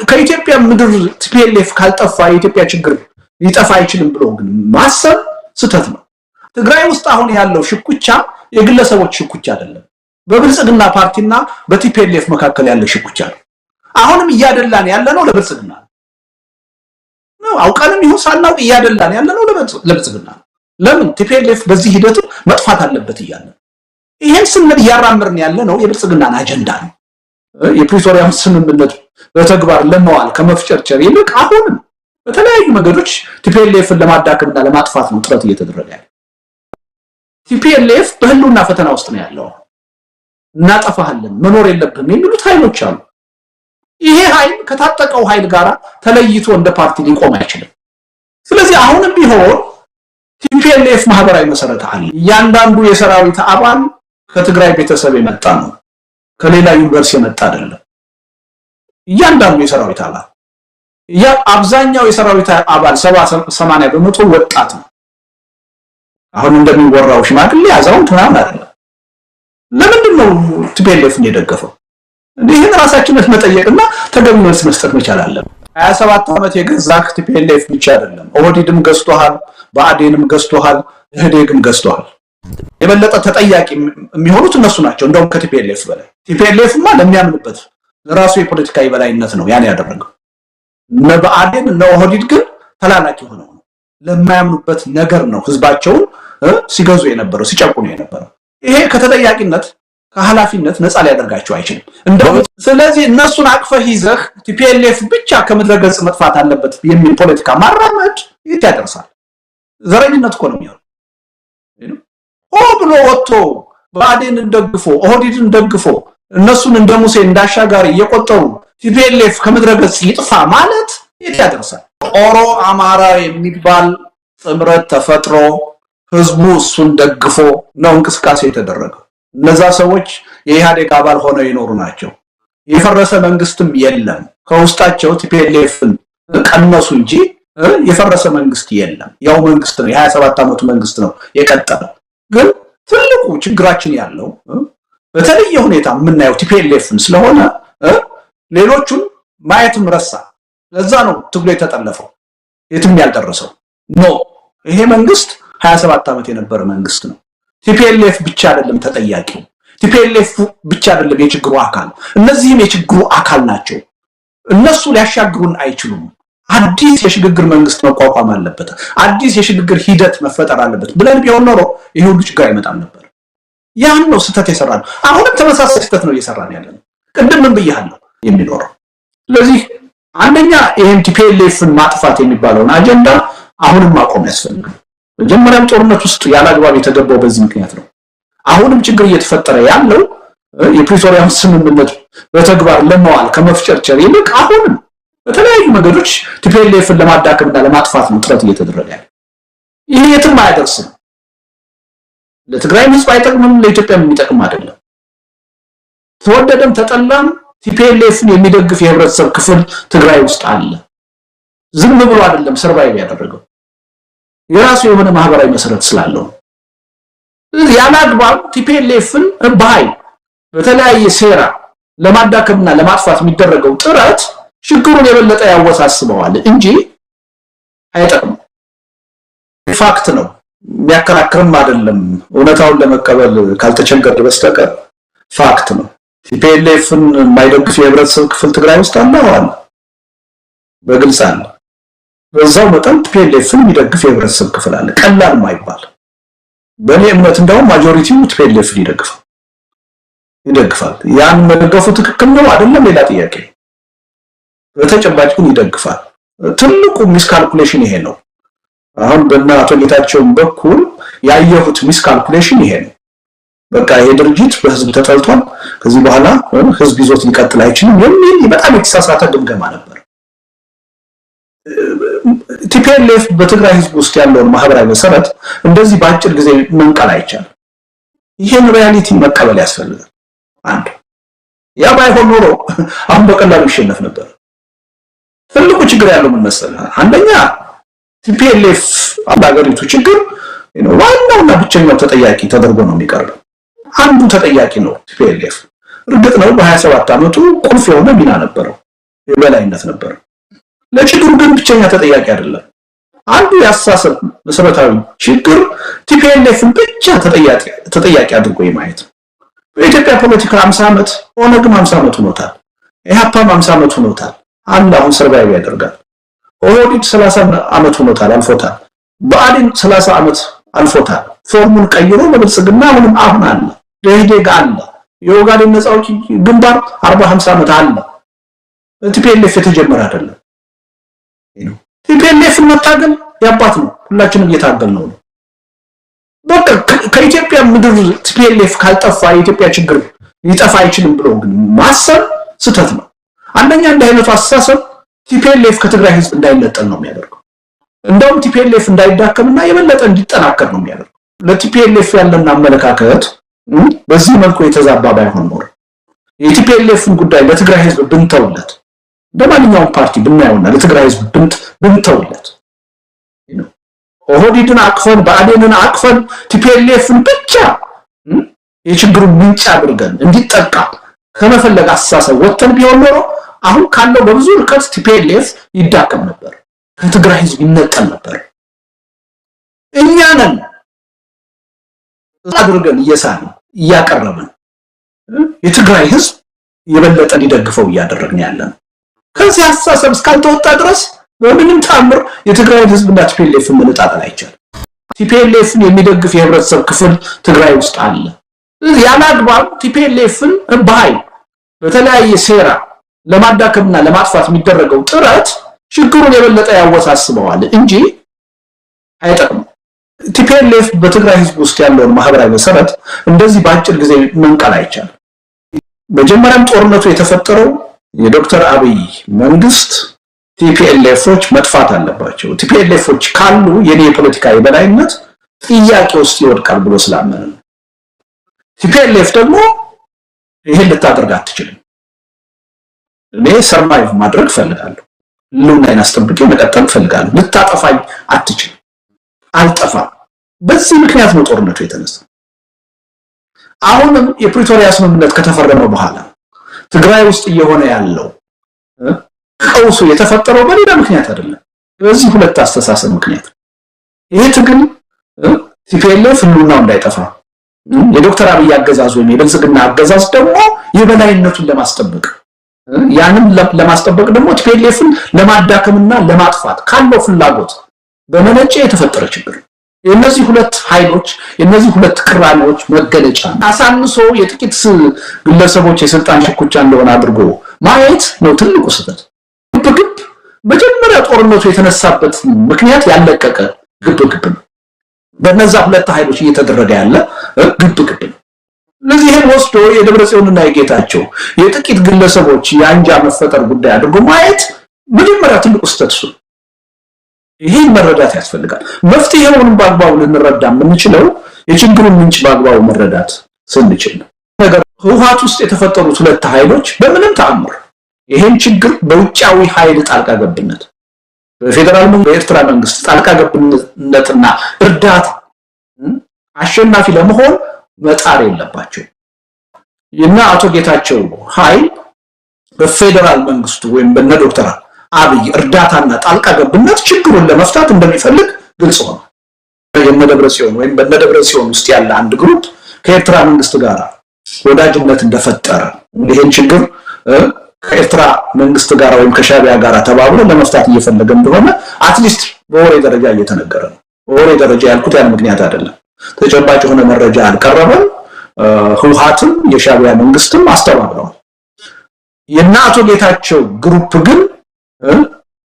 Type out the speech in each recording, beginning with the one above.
ከኢትዮጵያ ምድር ቲፒኤልኤፍ ካልጠፋ የኢትዮጵያ ችግር ሊጠፋ አይችልም ብሎ ግን ማሰብ ስተት ነው። ትግራይ ውስጥ አሁን ያለው ሽኩቻ የግለሰቦች ሽኩቻ አይደለም። በብልጽግና ፓርቲና በቲፒኤልኤፍ መካከል ያለ ሽኩቻ ነው። አሁንም እያደላን ያለነው ለብልጽግና ነው። አውቀንም ይሁን ሳናውቅ እያደላን ያለነው ለብልጽግና ነው። ለምን ቲፒኤልኤፍ በዚህ ሂደት መጥፋት አለበት እያለ ይሄን ስንል እያራመርን ያለነው የብልጽግናን አጀንዳ ነው። የፕሪቶሪያውን ስምምነት በተግባር ለማዋል ከመፍጨርጨር ይልቅ አሁንም በተለያዩ መንገዶች ቲፒኤልኤፍን ለማዳከምና ለማጥፋት ነው ጥረት እየተደረገ ያለው። ቲፒኤልኤፍ በህልውና ፈተና ውስጥ ነው ያለው። እናጠፋለን መኖር የለብንም የሚሉት ኃይሎች አሉ። ይሄ ኃይል ከታጠቀው ኃይል ጋር ተለይቶ እንደ ፓርቲ ሊቆም አይችልም። ስለዚህ አሁንም ቢሆን ቲፒኤልኤፍ ማህበራዊ መሰረት አለ። እያንዳንዱ የሰራዊት አባል ከትግራይ ቤተሰብ የመጣ ነው፣ ከሌላ ዩኒቨርሲቲ የመጣ አይደለም። እያንዳንዱ የሰራዊት አባል አብዛኛው የሰራዊት አባል 70-80% ወጣት ነው። አሁን እንደሚወራው ሽማግሌ አዛውንት ምናምን አይደለም። ለምንድን ነው ቲፒኤልኤፍን የደገፈው? ይሄን ራሳችንን መጠየቅና ተገቢ መልስ መስጠት መቻል አለብን። 27 ዓመት የገዛክ ቲፒኤልኤፍ ብቻ አይደለም፣ ኦህዴድም ገዝቶሃል፣ ብአዴንም ገዝቶሃል፣ ኢህዴግም ገዝቶሃል። የበለጠ ተጠያቂ የሚሆኑት እነሱ ናቸው እንደውም ከቲፒኤልኤፍ በላይ። ቲፒኤልኤፍማ ለሚያምንበት ለራሱ የፖለቲካ የበላይነት ነው ያን ያደረገው። ብአዴን እና ኦህዴድ ግን ተላላኪ ሆነው ነው ለማያምኑበት ነገር ነው ህዝባቸውን ሲገዙ የነበረው ሲጨቁኑ የነበረው። ይሄ ከተጠያቂነት ከኃላፊነት ነፃ ሊያደርጋቸው አይችልም። እንደውም ስለዚህ እነሱን አቅፈህ ይዘህ ቲፒኤልኤፍ ብቻ ከምድረገጽ መጥፋት አለበት የሚል ፖለቲካ ማራመድ የት ያደርሳል? ዘረኝነት እኮ ነው የሚሆነው። ብሎ ወጥቶ ብአዴንን ደግፎ ኦህዴድን ደግፎ እነሱን እንደ ሙሴ እንዳሻጋሪ እየቆጠሩ ቲፒኤልኤፍ ከምድረገጽ ይጥፋ ማለት የት ያደርሳል? ኦሮ አማራ የሚባል ጥምረት ተፈጥሮ ህዝቡ እሱን ደግፎ ነው እንቅስቃሴ የተደረገው። እነዛ ሰዎች የኢህአዴግ አባል ሆነው ይኖሩ ናቸው። የፈረሰ መንግስትም የለም። ከውስጣቸው ቲፒኤልኤፍን ቀነሱ እንጂ የፈረሰ መንግስት የለም። ያው መንግስት ነው፣ የ27 ዓመቱ መንግስት ነው የቀጠለው። ግን ትልቁ ችግራችን ያለው በተለየ ሁኔታ የምናየው ቲፒኤልኤፍን ስለሆነ ሌሎቹን ማየትም ረሳ። ለዛ ነው ትግሉ የተጠለፈው የትም ያልደረሰው ነው። ይሄ መንግስት 27 ዓመት የነበረ መንግስት ነው። ቲፒኤልኤፍ ብቻ አይደለም ተጠያቂው፣ ቲፒኤልኤፍ ብቻ አይደለም የችግሩ አካል፣ እነዚህም የችግሩ አካል ናቸው። እነሱ ሊያሻግሩን አይችሉም። አዲስ የሽግግር መንግስት መቋቋም አለበት፣ አዲስ የሽግግር ሂደት መፈጠር አለበት ብለን ቢሆን ኖሮ ይሄ ሁሉ ችግር አይመጣም ነበር። ያን ነው ስህተት የሰራነው። አሁንም ተመሳሳይ ስህተት ነው እየሰራን ያለነው። ቅድም ምን ብያለሁ የሚኖረው። ስለዚህ አንደኛ ይሄን ቲፒኤልኤፍን ማጥፋት የሚባለውን አጀንዳ አሁንም ማቆም ያስፈልጋል። መጀመሪያም ጦርነት ውስጥ ያላግባብ የተገባው በዚህ ምክንያት ነው። አሁንም ችግር እየተፈጠረ ያለው የፕሪቶሪያውን ስምምነት በተግባር ለማዋል ከመፍጨርጨር ይልቅ አሁንም በተለያዩ መንገዶች ቲፒኤልኤፍን ለማዳከምና ለማጥፋት ነው ጥረት እየተደረገ ያለው። ይሄ የትም አያደርስም። ለትግራይ ህዝብ አይጠቅምም፣ ለኢትዮጵያም የሚጠቅም አይደለም። ተወደደም ተጠላም ቲፒኤልኤፍን የሚደግፍ የህብረተሰብ ክፍል ትግራይ ውስጥ አለ። ዝም ብሎ አይደለም ሰርቫይቭ ያደረገው፣ የራሱ የሆነ ማህበራዊ መሰረት ስላለው። ያላግባብ ቲፒኤልኤፍን በኃይል በተለያየ ሴራ ለማዳከምና ለማጥፋት የሚደረገው ጥረት ችግሩን የበለጠ ያወሳስበዋል እንጂ አይጠቅም። ፋክት ነው፣ የሚያከራክርም አይደለም። እውነታውን ለመቀበል ካልተቸገረ በስተቀር ፋክት ነው። ቲፒኤልኤፍን የማይደግፍ የህብረተሰብ ክፍል ትግራይ ውስጥ አለ፣ በግልጽ አለ። በዛው መጠን ቲፒኤልኤፍን የሚደግፍ የህብረተሰብ ክፍል አለ፣ ቀላል የማይባል። በእኔ እምነት እንደውም ማጆሪቲው ቲፒኤልኤፍን ይደግፋል። ያን መደገፉ ትክክል ነው አይደለም ሌላ ጥያቄ። በተጨባጭ ግን ይደግፋል። ትልቁ ሚስካልኩሌሽን ይሄ ነው። አሁን በእናቶ ጌታቸውን በኩል ያየሁት ሚስካልኩሌሽን ይሄ ነው። በቃ ይሄ ድርጅት በህዝብ ተጠልቷል፣ ከዚህ በኋላ ህዝብ ይዞት ሊቀጥል አይችልም የሚል በጣም የተሳሳተ ግምገማ ነበር። ቲፒኤልኤፍ በትግራይ ህዝብ ውስጥ ያለውን ማህበራዊ መሰረት እንደዚህ በአጭር ጊዜ መንቀል አይቻልም። ይሄን ሪያሊቲ መቀበል ያስፈልጋል። አንድ ያ ባይሆን ኖሮ አሁን በቀላሉ ይሸነፍ ነበር። ትልቁ ችግር ያለው ምን መሰለህ? አንደኛ ቲፒኤልኤፍ አባገሪቱ ችግር ዋናውና ብቸኛው ተጠያቂ ተደርጎ ነው የሚቀርበው። አንዱ ተጠያቂ ነው ቲፒኤልኤፍ። እርግጥ ነው በ27 ዓመቱ ቁልፍ የሆነ ሚና ነበረው። የበላይነት ነበር። ለችግሩ ግን ብቸኛ ተጠያቂ አይደለም። አንዱ ያሳሰብ መሰረታዊ ችግር ቲፒኤልኤፍን ብቻ ተጠያቂ አድርጎ የማየት በኢትዮጵያ ፖለቲካ 50 ዓመት ኦነግም 50 ዓመት ሆኖታል። ኢህአፓም 50 ዓመት ሆኖታል። አሁን ሰርቫይቭ ያደርጋል። ኦህዴድ 30 ዓመት ሆኖታል፣ አልፎታል። ብአዴን 30 ዓመት አልፎታል። ፎርሙን ቀይሮ በብልጽግና አሁን አለ። ደኢህዴግ አለ። የኦጋዴን ነፃ አውጪ ግንባር 40-50 ዓመት አለ። ቲፒኤልኤፍ የተጀመረ አይደለም። ቲፒኤልኤፍን መታገል ያባት ነው። ሁላችንም እየታገል ነው። በቃ ከኢትዮጵያ ምድር ቲፒኤልኤፍ ካልጠፋ የኢትዮጵያ ችግር ሊጠፋ አይችልም ብሎ ግን ማሰብ ስተት ነው። አንደኛ እንደ አይነቱ አስተሳሰብ ቲፒኤልኤፍ ከትግራይ ህዝብ እንዳይነጠል ነው የሚያደርገው። እንደውም ቲፒኤልኤፍ እንዳይዳከምና የበለጠ እንዲጠናከር ነው የሚያደርገው። ለቲፒኤልኤፍ ያለን አመለካከት በዚህ መልኩ የተዛባ ባይሆን ኖር የቲፒኤልኤፍን ጉዳይ ለትግራይ ህዝብ ብንተውለት እንደማንኛውም ፓርቲ ብናየውና ለትግራይ ህዝብ ብንተውለት ኦህዴድን አቅፈን ብአዴንን አቅፈን ቲፒኤልኤፍን ብቻ የችግሩን ምንጭ አድርገን እንዲጠቃ ከመፈለግ አስተሳሰብ ወጥተን ቢሆን ኖሮ አሁን ካለው በብዙ ርቀት ቲፒኤልኤፍ ይዳከም ነበር፣ ከትግራይ ህዝብ ይነጠል ነበር። እኛ ነን አድርገን እያቀረብን የትግራይ ህዝብ የበለጠ እንዲደግፈው እያደረግን ያለን። ከዚህ አስተሳሰብ እስካልተወጣ ድረስ በምንም ተአምር የትግራይ ህዝብና ቲፒኤልኤፍን መነጣጠል አይቻልም። ቲፒኤልኤፍን የሚደግፍ የህብረተሰብ ክፍል ትግራይ ውስጥ አለ። ያላግባብ ቲፒኤልኤፍን በኃይል በተለያየ ሴራ ለማዳከምና ለማጥፋት የሚደረገው ጥረት ችግሩን የበለጠ ያወሳስበዋል እንጂ አይጠቅም። ቲፒኤልኤፍ በትግራይ ህዝብ ውስጥ ያለውን ማህበራዊ መሰረት እንደዚህ በአጭር ጊዜ መንቀል አይቻልም። መጀመሪያም ጦርነቱ የተፈጠረው የዶክተር አብይ መንግስት ቲፒኤልኤፎች መጥፋት አለባቸው፣ ቲፒኤልኤፎች ካሉ የኔ የፖለቲካ የበላይነት ጥያቄ ውስጥ ይወድቃል ብሎ ስላመነ ነው። ቲፒኤልኤፍ ደግሞ ይሄን ልታደርግ አትችልም። እኔ ሰርቫይቭ ማድረግ ፈልጋለሁ፣ ልውናይን አስጠብቄ መቀጠል ፈልጋለሁ። ልታጠፋኝ አትችልም፣ አልጠፋም። በዚህ ምክንያት ነው ጦርነቱ የተነሳው። አሁንም የፕሪቶሪያ ስምምነት ከተፈረመ በኋላ ትግራይ ውስጥ እየሆነ ያለው ቀውሱ የተፈጠረው በሌላ ምክንያት አይደለም፣ በዚህ ሁለት አስተሳሰብ ምክንያት። ይሄ ትግል ቲፒኤልኤፍ ህልውናው እንዳይጠፋ የዶክተር አብይ አገዛዝ ወይም የብልጽግና አገዛዝ ደግሞ የበላይነቱን ለማስጠበቅ ያንን ለማስጠበቅ ደግሞ ቲፒኤልኤፍን ለማዳከምና ለማጥፋት ካለው ፍላጎት በመነጨ የተፈጠረ ችግር። የነዚህ ሁለት ኃይሎች የነዚህ ሁለት ቅራኔዎች መገለጫ አሳንሶ የጥቂት ግለሰቦች የስልጣን ሽኩቻ እንደሆነ አድርጎ ማየት ነው ትልቁ ስህተት። ግብግብ መጀመሪያ ጦርነቱ የተነሳበት ምክንያት ያለቀቀ ግብግብ ነው። በእነዛ ሁለት ኃይሎች እየተደረገ ያለ ግብግብ ነው። ስለዚህ ይሄን ወስዶ የደብረጽዮንና የጌታቸው የጥቂት ግለሰቦች የአንጃ መፈጠር ጉዳይ አድርጎ ማየት መጀመሪያ ትልቁ ስህተት ነው። ይሄን መረዳት ያስፈልጋል። መፍትሄውን በአግባቡ ልንረዳ የምንችለው የችግሩን ምንጭ በአግባቡ መረዳት ስንችል ነው። ነገር ህወሓት ውስጥ የተፈጠሩት ሁለት ኃይሎች በምንም ተአምር ይሄን ችግር በውጫዊ ኃይል ጣልቃ ገብነት በፌደራል መንግስት በኤርትራ መንግስት ጣልቃ ገብነትና እርዳታ አሸናፊ ለመሆን መጣር የለባቸው። እና አቶ ጌታቸው ኃይል በፌደራል መንግስቱ ወይም በነ ዶክተር አብይ እርዳታና ጣልቃ ገብነት ችግሩን ለመፍታት እንደሚፈልግ ግልጽ ሆነ። የመደብረጽዮን ወይም በመደብረጽዮን ውስጥ ያለ አንድ ግሩፕ ከኤርትራ መንግስት ጋር ወዳጅነት እንደፈጠረ ይሄን ችግር ከኤርትራ መንግስት ጋር ወይም ከሻቢያ ጋር ተባብሮ ለመፍታት እየፈለገ እንደሆነ አትሊስት በወሬ ደረጃ እየተነገረ ነው። በወሬ ደረጃ ያልኩት ያን ምክንያት አይደለም፣ ተጨባጭ የሆነ መረጃ አልቀረበም። ህወሓትም የሻቢያ መንግስትም አስተባብረዋል። የእነ አቶ ጌታቸው ግሩፕ ግን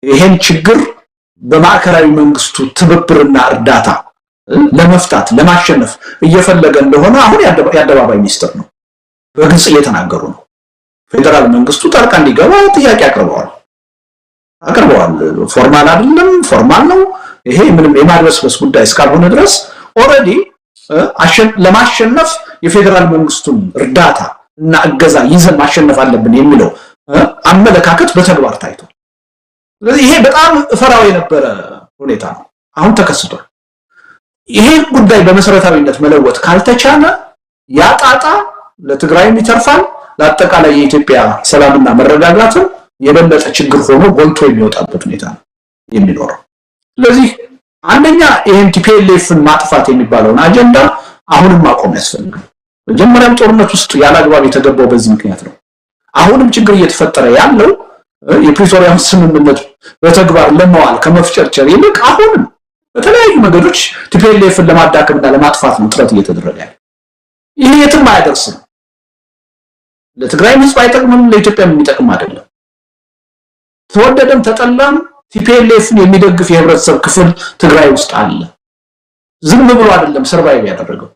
ይሄን ችግር በማዕከላዊ መንግስቱ ትብብርና እርዳታ ለመፍታት ለማሸነፍ እየፈለገ እንደሆነ አሁን የአደባባይ ሚስጥር ነው፣ በግልጽ እየተናገሩ ነው። ፌደራል መንግስቱ ጣልቃ እንዲገባ ጥያቄ አቅርበዋል። ፎርማል አይደለም፣ ፎርማል ነው። ይሄ ምንም የማድበስበስ ጉዳይ እስካልሆነ ድረስ ኦልሬዲ ለማሸነፍ የፌደራል መንግስቱን እርዳታ እና እገዛ ይዘን ማሸነፍ አለብን የሚለው አመለካከት በተግባር ታይቷል። ስለዚህ ይሄ በጣም ፈራው የነበረ ሁኔታ ነው፣ አሁን ተከስቷል። ይሄ ጉዳይ በመሰረታዊነት መለወጥ ካልተቻለ ያጣጣ ለትግራይም ይተርፋል፣ ለአጠቃላይ የኢትዮጵያ ሰላምና መረጋጋትም የበለጠ ችግር ሆኖ ጎልቶ የሚወጣበት ሁኔታ የሚኖረው። ስለዚህ አንደኛ ይሄን ቲፒኤልኤፍን ማጥፋት የሚባለውን አጀንዳ አሁንም ማቆም ያስፈልጋል። መጀመሪያም ጦርነት ውስጥ ያላግባብ የተገባው በዚህ ምክንያት ነው። አሁንም ችግር እየተፈጠረ ያለው የፕሪቶሪያን ስምምነት በተግባር ለማዋል ከመፍጨርጨር ይልቅ አሁንም በተለያዩ መንገዶች ቲፒኤልኤፍን ለማዳከምና ለማጥፋት ነው ጥረት እየተደረገ ያለው። ይሄ የትም አያደርስም። ለትግራይ ህዝብ አይጠቅምም፣ ለኢትዮጵያም የሚጠቅም አይደለም። ተወደደም ተጠላም ቲፒኤልኤፍን የሚደግፍ የህብረተሰብ ክፍል ትግራይ ውስጥ አለ። ዝም ብሎ አይደለም ሰርቫይቭ ያደረገው፣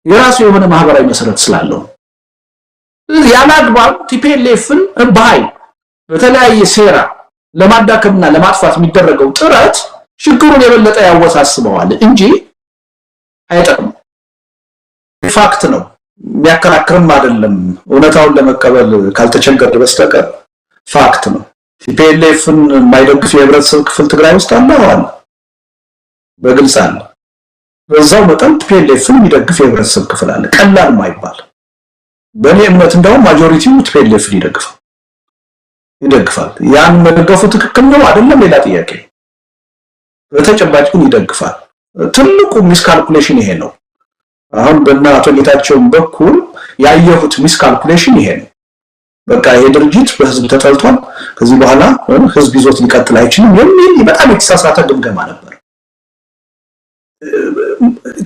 የራሱ የሆነ ማህበራዊ መሰረት ስላለው ያላግባብ ቲፒኤልኤፍን በኃይል በተለያየ ሴራ ለማዳከምና ለማጥፋት የሚደረገው ጥረት ችግሩን የበለጠ ያወሳስበዋል እንጂ አይጠቅም። ፋክት ነው፣ የሚያከራክርም አይደለም። እውነታውን ለመቀበል ካልተቸገረ በስተቀር ፋክት ነው። ቲፒኤልኤፍን የማይደግፍ የህብረተሰብ ክፍል ትግራይ ውስጥ አለ፣ በግልጽ አለ። በዛው መጠን ቲፒኤልኤፍን የሚደግፍ የህብረተሰብ ክፍል አለ፣ ቀላል የማይባል። በእኔ እምነት እንደውም ማጆሪቲው ቲፒኤልኤፍን ይደግፋል። ያን መደገፉ ትክክል ነው አይደለም ሌላ ጥያቄ። በተጨባጭ ግን ይደግፋል። ትልቁ ሚስካልኩሌሽን ይሄ ነው። አሁን በእናቶ ጌታቸው በኩል ያየሁት ሚስካልኩሌሽን ይሄ ነው። በቃ ይሄ ድርጅት በህዝብ ተጠልቷል፣ ከዚህ በኋላ ህዝብ ይዞት ሊቀጥል አይችልም የሚል በጣም የተሳሳተ ግምገማ ነበር።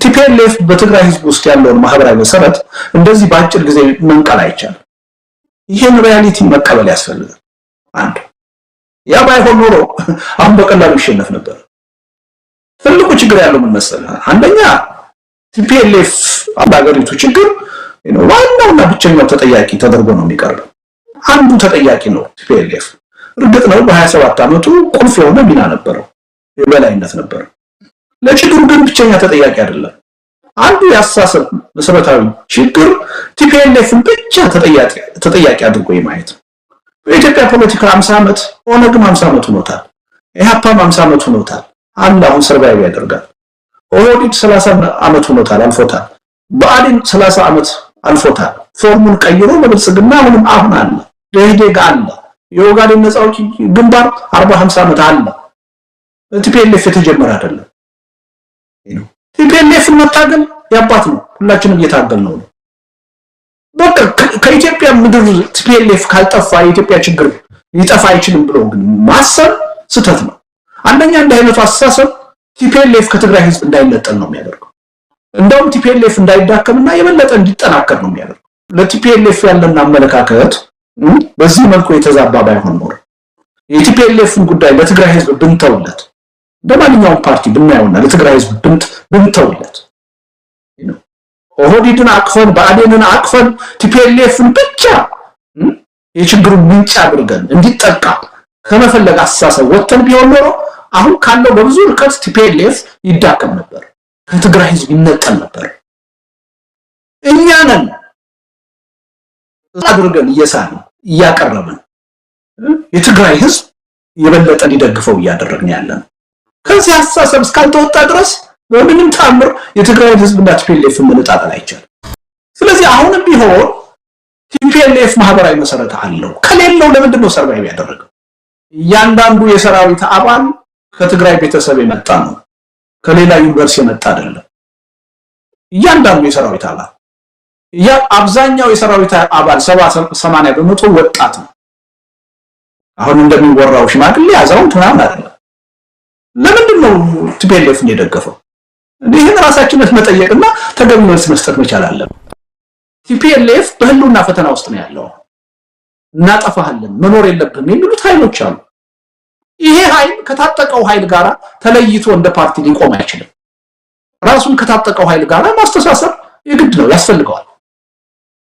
ቲፒኤልኤፍ በትግራይ ህዝብ ውስጥ ያለውን ማህበራዊ መሰረት እንደዚህ በአጭር ጊዜ መንቀል አይቻልም። ይሄን ሪያሊቲ መቀበል ያስፈልጋል። አንድ ያ ባይሆን ኖሮ አሁን በቀላሉ ይሸነፍ ነበር። ትልቁ ችግር ያለው ምን መሰለህ? አንደኛ ቲፒኤልኤፍ በአገሪቱ ችግር ዋናውና ብቸኛው ተጠያቂ ተደርጎ ነው የሚቀርበው። አንዱ ተጠያቂ ነው ቲፒኤልኤፍ። እርግጥ ነው በ27 ዓመቱ ቁልፍ የሆነ ሚና ነበረው፣ የበላይነት ነበረው። ለችግሩ ግን ብቸኛ ተጠያቂ አይደለም። አንዱ ያሳሰብ መሰረታዊ ችግር ቲፒኤልኤፍን ብቻ ተጠያቂ አድርጎ የማየት ነው። በኢትዮጵያ ፖለቲካ 50 ዓመት ኦነግም 50 ዓመት ሆኖታል፣ ኢህአፓም 50 ዓመት ሆኖታል። አሁን ሰርቫይቭ ያደርጋል። ኦህዴድ 30 ዓመት ሆኖታል፣ አልፎታል። ብአዴን 30 ዓመት አልፎታል። ፎርሙን ቀይሮ ለብልጽግና አሁን አለ። ደኢህዴግ አለ። የኦጋዴን ነፃ አውጪ ግንባር 40-50 ዓመት አለ። ቲፒኤልኤፍ የተጀመረ አይደለም። ቲፒኤልኤፍን መታገል ያባት ነው። ሁላችንም እየታገልነው ነው። በቃ ከኢትዮጵያ ምድር ቲፒኤልኤፍ ካልጠፋ የኢትዮጵያ ችግር ሊጠፋ አይችልም ብሎ ግን ማሰብ ስህተት ነው። አንደኛ እንደ አይነቱ አስተሳሰብ ቲፒኤልኤፍ ከትግራይ ህዝብ እንዳይነጠል ነው የሚያደርገው። እንደውም ቲፒኤልኤፍ እንዳይዳከምና የበለጠ እንዲጠናከር ነው የሚያደርገው። ለቲፒኤልኤፍ ያለን አመለካከት በዚህ መልኩ የተዛባ ባይሆን ኖሮ የቲፒኤልኤፍን ጉዳይ ለትግራይ ህዝብ ብንተውለት፣ እንደማንኛውም ፓርቲ ብናየውና ለትግራይ ህዝብ ብንተውለት፣ ኦህዴድን አቅፈን ብአዴንን አቅፈን ቲፒኤልኤፍን ብቻ የችግሩን ምንጭ አድርገን እንዲጠቃ ከመፈለግ አስተሳሰብ ወጥተን ቢሆን ኖሮ አሁን ካለው በብዙ ርቀት ቲፒኤልኤፍ ይዳከም ነበር፣ ከትግራይ ህዝብ ይነጠል ነበር። እኛ ነን አድርገን እያቀረብን የትግራይ ህዝብ የበለጠ ሊደግፈው እያደረግን ያለን። ከዚህ አስተሳሰብ እስካልተወጣ ድረስ በምንም ተአምር የትግራይ ህዝብና ቲፒኤልኤፍ መነጣጠል አይቻልም። ስለዚህ አሁንም ቢሆን ቲፒኤልኤፍ ማህበራዊ መሰረት አለው። ከሌለው ለምንድን ነው ሰርቫይቭ ያደረገው? እያንዳንዱ የሰራዊት አባል ከትግራይ ቤተሰብ የመጣ ነው፣ ከሌላ ዩኒቨርሲቲ የመጣ አይደለም። እያንዳንዱ የሰራዊት አባል አብዛኛው የሰራዊት አባል 70-80% ወጣት ነው። አሁን እንደሚወራው ሽማግሌ አዛውንት ምናምን አይደለም። ለምንድን ነው ቲፒኤልኤፍን የደገፈው? ይህን ራሳችንን መጠየቅና ተገቢ መልስ መስጠት መቻል አለብን። ቲፒኤልኤፍ በህልውና ፈተና ውስጥ ነው ያለው። እናጠፋለን፣ መኖር የለብንም የሚሉት ኃይሎች አሉ። ይሄ ኃይል ከታጠቀው ኃይል ጋር ተለይቶ እንደ ፓርቲ ሊቆም አይችልም። ራሱን ከታጠቀው ኃይል ጋር ማስተሳሰር የግድ ነው፣ ያስፈልገዋል።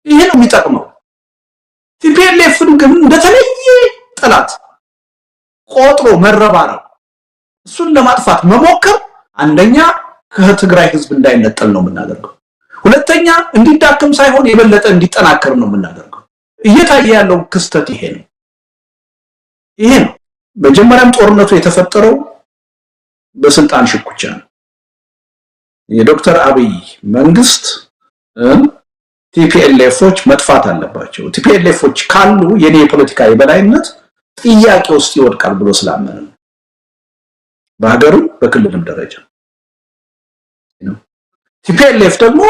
ይሄ ነው የሚጠቅመው። ቲፒኤልኤፍን ግን እንደተለየ ጠላት ቆጥሮ መረባረብ፣ እሱን ለማጥፋት መሞከር አንደኛ ከትግራይ ህዝብ እንዳይነጠል ነው የምናደርገው። ሁለተኛ እንዲዳከም ሳይሆን የበለጠ እንዲጠናከር ነው የምናደርገው። እየታየ ያለው ክስተት ይሄ ነው። መጀመሪያም ጦርነቱ የተፈጠረው በስልጣን ሽኩቻ ነው። የዶክተር አብይ መንግስት ቲፒኤልኤፎች መጥፋት አለባቸው። ቲፒኤልኤፎች ካሉ የኔ የፖለቲካ የበላይነት ጥያቄ ውስጥ ይወድቃል ብሎ ስላመነ በሀገርም በክልልም ደረጃ ቲፒኤልኤፍ ደግሞ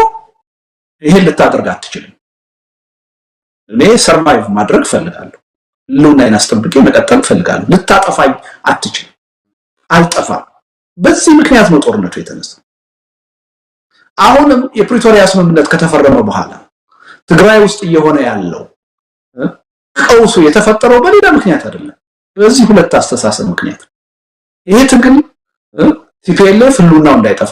ይሄን ልታደርግ አትችልም። እኔ ሰርቫይቭ ማድረግ ፈልጋለሁ፣ ሉናይን አስጠብቄ መቀጠል ፈልጋለሁ። ልታጠፋኝ አትችልም፣ አልጠፋም። በዚህ ምክንያት ነው ጦርነቱ የተነሳው። አሁንም የፕሪቶሪያ ስምምነት ከተፈረመ በኋላ ትግራይ ውስጥ እየሆነ ያለው ቀውሱ የተፈጠረው በሌላ ምክንያት አይደለም፣ በዚህ ሁለት አስተሳሰብ ምክንያት። ይሄ ትግል ቲፒኤልኤፍ ህልውናው እንዳይጠፋ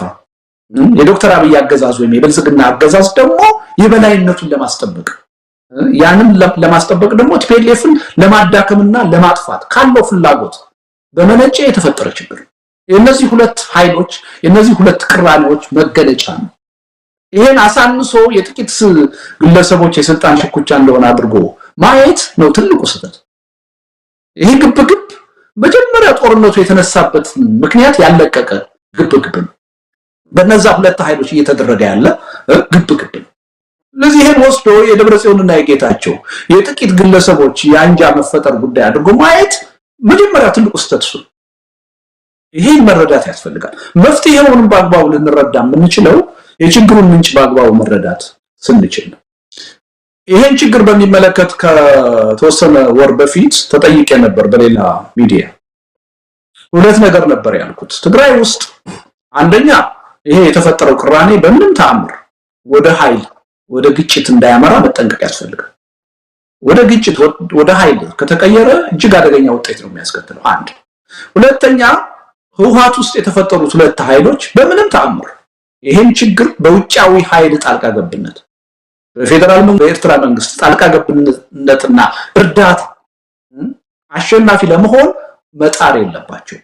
የዶክተር አብይ አገዛዝ ወይም የብልጽግና አገዛዝ ደግሞ የበላይነቱን ለማስጠበቅ ያንን ለማስጠበቅ ደግሞ ቲፒኤልኤፍን ለማዳከምና ለማጥፋት ካለው ፍላጎት በመነጨ የተፈጠረ ችግር። የነዚህ ሁለት ኃይሎች የነዚህ ሁለት ቅራኔዎች መገለጫ ነው። ይሄን አሳንሶ የጥቂት ግለሰቦች የስልጣን ሽኩቻ እንደሆነ አድርጎ ማየት ነው ትልቁ ስህተት። ይሄ ግብግብ መጀመሪያ ጦርነቱ የተነሳበት ምክንያት ያለቀቀ ግብግብ ነው። በነዛ ሁለት ኃይሎች እየተደረገ ያለ ግብግብ ነው። ስለዚህ ይሄን ወስዶ የደብረጽዮንና የጌታቸው የጥቂት ግለሰቦች የአንጃ መፈጠር ጉዳይ አድርጎ ማየት መጀመሪያ ትልቁ ስህተት ነው። ይሄን መረዳት ያስፈልጋል። መፍትሄውንም በአግባቡ ልንረዳ የምንችለው የችግሩን ምንጭ በአግባቡ መረዳት ስንችል ነው። ይሄን ችግር በሚመለከት ከተወሰነ ወር በፊት ተጠይቄ ነበር በሌላ ሚዲያ። ሁለት ነገር ነበር ያልኩት። ትግራይ ውስጥ አንደኛ ይሄ የተፈጠረው ቅራኔ በምንም ተአምር ወደ ኃይል ወደ ግጭት እንዳያመራ መጠንቀቅ ያስፈልጋል። ወደ ግጭት ወደ ኃይል ከተቀየረ እጅግ አደገኛ ውጤት ነው የሚያስከትለው። አንድ ሁለተኛ ህወሓት ውስጥ የተፈጠሩት ሁለት ኃይሎች በምንም ተአምር ይሄን ችግር በውጫዊ ኃይል ጣልቃ ገብነት በፌደራል መንግስት በኤርትራ መንግስት ጣልቃ ገብነትና እርዳታ አሸናፊ ለመሆን መጣር የለባቸው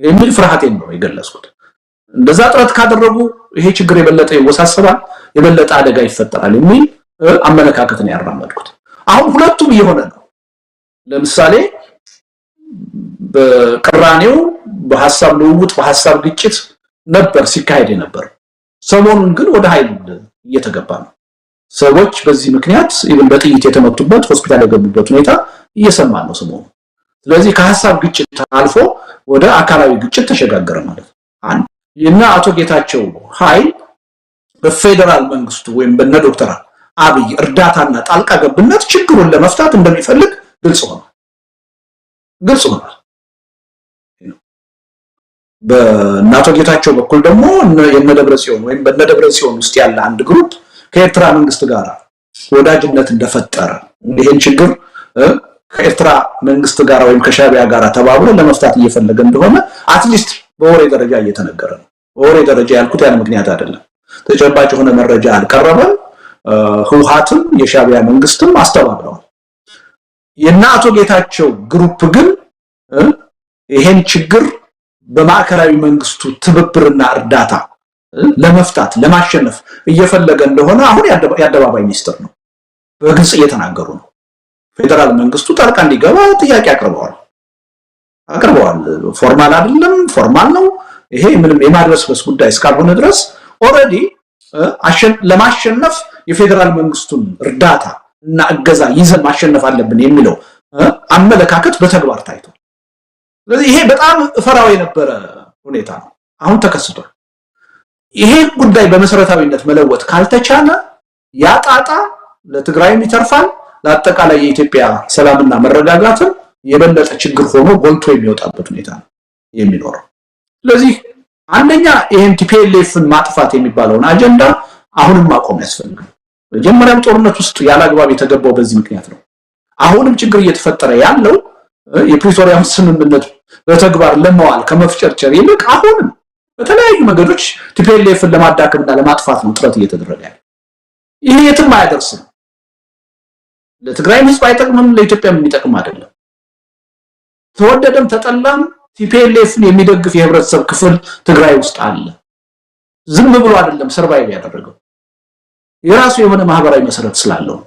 የሚል ፍርሃቴን ነው የገለጽኩት። እንደዛ ጥረት ካደረጉ ይሄ ችግር የበለጠ ይወሳሰባል፣ የበለጠ አደጋ ይፈጠራል የሚል አመለካከትን ያራመድኩት። አሁን ሁለቱም እየሆነ ነው። ለምሳሌ በቅራኔው በሐሳብ ልውውጥ በሐሳብ ግጭት ነበር ሲካሄድ የነበር። ሰሞኑን ግን ወደ ኃይል እየተገባ ነው። ሰዎች በዚህ ምክንያት ኢቭን በጥይት የተመቱበት ሆስፒታል የገቡበት ሁኔታ እየሰማን ነው ሰሞኑን። ስለዚህ ከሐሳብ ግጭት አልፎ ወደ አካላዊ ግጭት ተሸጋገረ ማለት ነው። አንድ እና አቶ ጌታቸው ኃይል በፌደራል መንግስቱ ወይም በነ ዶክተር አብይ እርዳታና ጣልቃ ገብነት ችግሩን ለመፍታት እንደሚፈልግ ግልጽ ሆኗል። በእናቶ ጌታቸው በኩል ደግሞ የነደብረጽዮን ወይም በነደብረጽዮን ውስጥ ያለ አንድ ግሩፕ ከኤርትራ መንግስት ጋር ወዳጅነት እንደፈጠረ ይሄን ችግር ከኤርትራ መንግስት ጋር ወይም ከሻቢያ ጋር ተባብሮ ለመፍታት እየፈለገ እንደሆነ አትሊስት በወሬ ደረጃ እየተነገረ ነው። በወሬ ደረጃ ያልኩት ያን ምክንያት አይደለም፣ ተጨባጭ የሆነ መረጃ አልቀረበም። ህወሓትም የሻቢያ መንግስትም አስተባብረዋል። የናቶ ጌታቸው ግሩፕ ግን ይሄን ችግር በማዕከላዊ መንግስቱ ትብብርና እርዳታ ለመፍታት ለማሸነፍ እየፈለገ እንደሆነ አሁን የአደባባይ ሚስጥር ነው። በግልጽ እየተናገሩ ነው። ፌደራል መንግስቱ ጣልቃ እንዲገባ ጥያቄ አቅርበዋል። ፎርማል አይደለም፣ ፎርማል ነው። ይሄ ምንም የማድበስበስ ጉዳይ እስካልሆነ ድረስ ኦሬዲ ለማሸነፍ የፌደራል መንግስቱን እርዳታ እና እገዛ ይዘን ማሸነፍ አለብን የሚለው አመለካከት በተግባር ታይቷል። ስለዚህ ይሄ በጣም ፈራው የነበረ ሁኔታ ነው፣ አሁን ተከስቷል። ይሄ ጉዳይ በመሰረታዊነት መለወጥ ካልተቻለ ያጣጣ ለትግራይም ይተርፋል፣ ለአጠቃላይ የኢትዮጵያ ሰላምና መረጋጋትን የበለጠ ችግር ሆኖ ጎልቶ የሚወጣበት ሁኔታ ነው የሚኖረው። ስለዚህ አንደኛ ይሄን ቲፒኤልኤፍን ማጥፋት የሚባለውን አጀንዳ አሁንም ማቆም ያስፈልጋል። መጀመሪያም ጦርነት ውስጥ ያላግባብ የተገባው በዚህ ምክንያት ነው። አሁንም ችግር እየተፈጠረ ያለው የፕሪቶሪያውን ስምምነት በተግባር ለማዋል ከመፍጨርጨር ይልቅ አሁንም በተለያዩ መንገዶች ቲፒኤልኤፍን ለማዳከምና ለማጥፋት ነው ጥረት እየተደረገ ያለው። ይሄ የትም አያደርስም። ለትግራይ ህዝብ አይጠቅምም፣ ለኢትዮጵያም የሚጠቅም አይደለም። ተወደደም ተጠላም ቲፒኤልኤፍን የሚደግፍ የህብረተሰብ ክፍል ትግራይ ውስጥ አለ። ዝም ብሎ አይደለም ሰርቫይቭ ያደረገው፣ የራሱ የሆነ ማህበራዊ መሰረት ስላለው።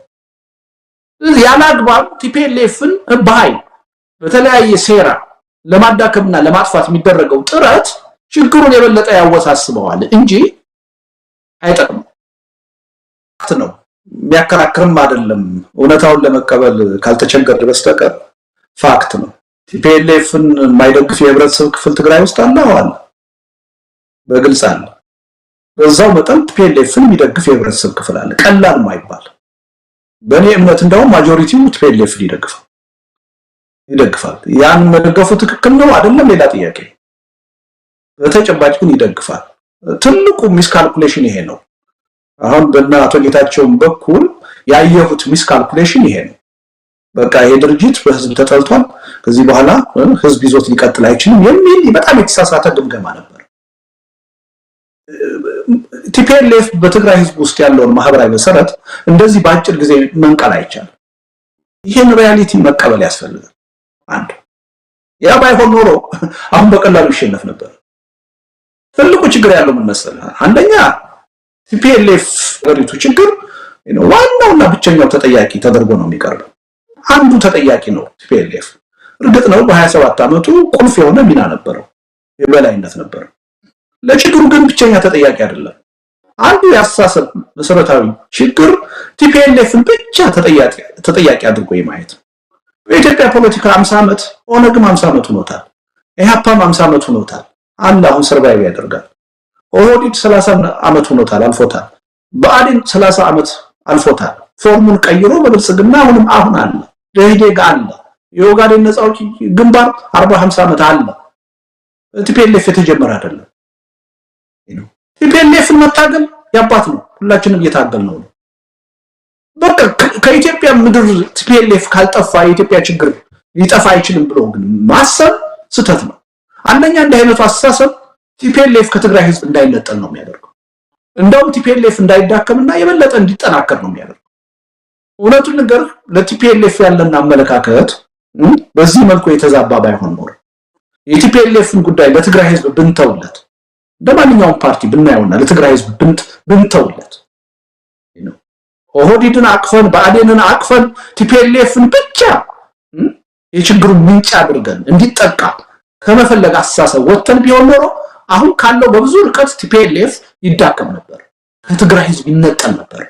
ያላግባብ ቲፒኤልኤፍን በኃይል በተለያየ ሴራ ለማዳከምና ለማጥፋት የሚደረገው ጥረት ችግሩን የበለጠ ያወሳስበዋል እንጂ አይጠቅምም ነው። የሚያከራክርም አይደለም። እውነታውን ለመቀበል ካልተቸገረ በስተቀር ፋክት ነው። ቲፒኤልኤፍን የማይደግፍ የህብረተሰብ ክፍል ትግራይ ውስጥ አለ በግልጽ አለ። በዛው መጠን ቲፒኤልኤፍን የሚደግፍ የህብረተሰብ ክፍል አለ፣ ቀላል ማይባል። በእኔ እምነት እንደውም ማጆሪቲው ቲፒኤልኤፍን ይደግፋል። ያን መደገፉ ትክክል ነው አይደለም ሌላ ጥያቄ። በተጨባጭ ግን ይደግፋል። ትልቁ ሚስካልኩሌሽን ይሄ ነው። አሁን በእናቶ ጌታቸው በኩል ያየሁት ሚስካልኩሌሽን ይሄ ነው። በቃ ይሄ ድርጅት በህዝብ ተጠልቷል፣ ከዚህ በኋላ ህዝብ ይዞት ሊቀጥል አይችልም የሚል በጣም የተሳሳተ ግምገማ ነበር። ቲፒኤልኤፍ በትግራይ ህዝብ ውስጥ ያለውን ማህበራዊ መሰረት እንደዚህ በአጭር ጊዜ መንቀል አይቻልም። ይሄን ሪያሊቲ መቀበል ያስፈልጋል። አንድ ያ ባይሆን ኖሮ አሁን በቀላሉ ይሸነፍ ነበር። ትልቁ ችግር ያለው ምን መሰለህ? አንደኛ ቲፒኤልኤፍ ወሪቱ ችግር ዋናውና ብቸኛው ተጠያቂ ተደርጎ ነው የሚቀርበው። አንዱ ተጠያቂ ነው ቲፒኤልኤፍ። እርግጥ ነው በ27 ዓመቱ ቁልፍ የሆነ ሚና ነበረው፣ የበላይነት ነበረው። ለችግሩ ግን ብቸኛ ተጠያቂ አይደለም። አንዱ ያሳሰብ መሰረታዊ ችግር ቲፒኤልኤፍን ብቻ ተጠያቂ አድርጎ የማየት ነው። በኢትዮጵያ ፖለቲካ 50 ዓመት ኦነግም 50 ዓመት ሆኖታል፣ ኢህአፓም 50 ዓመት ሆኖታል። አሁን ሰርቫይቭ ያደርጋል። ኦህዴድ 30 ዓመት ሆኖታል፣ አልፎታል። ብአዴን 30 ዓመት አልፎታል። ፎርሙን ቀይሮ በብልጽግና አሁን አለ። ደህዴግ አለ። የኦጋዴን ነፃ አውጪ ግንባር 40-50 ዓመት አለ። ቲፒኤልኤፍ የተጀመረ አይደለም። ቲፒኤልኤፍን መታገል ያባት ነው። ሁላችንም እየታገል ነው። በቃ ከኢትዮጵያ ምድር ቲፒኤልኤፍ ካልጠፋ የኢትዮጵያ ችግር ሊጠፋ አይችልም ብሎ ግን ማሰብ ስህተት ነው። አንደኛ እንደ አይነቱ አስተሳሰብ ቲፒኤልኤፍ ከትግራይ ህዝብ እንዳይነጠል ነው የሚያደርገው። እንደውም ቲፒኤልኤፍ እንዳይዳከምና የበለጠ እንዲጠናከር ነው የሚያደርገው። እውነቱን ነገር ለቲፒኤልኤፍ ያለና አመለካከት በዚህ መልኩ የተዛባ ባይሆን ኖሮ የቲፒኤልኤፍን ጉዳይ ለትግራይ ህዝብ ብንተውለት፣ እንደማንኛውም ፓርቲ ብናየውና ለትግራይ ህዝብ ብንተውለት ኦህዴድን አቅፈን ብአዴንን አቅፈን ቲፒኤልኤፍን ብቻ የችግሩን ምንጭ አድርገን እንዲጠቃ ከመፈለግ አስተሳሰብ ወጥተን ቢሆን ኖሮ አሁን ካለው በብዙ ርቀት ቲፒኤልኤፍ ይዳከም ነበር፣ ከትግራይ ህዝብ ይነጠል ነበር።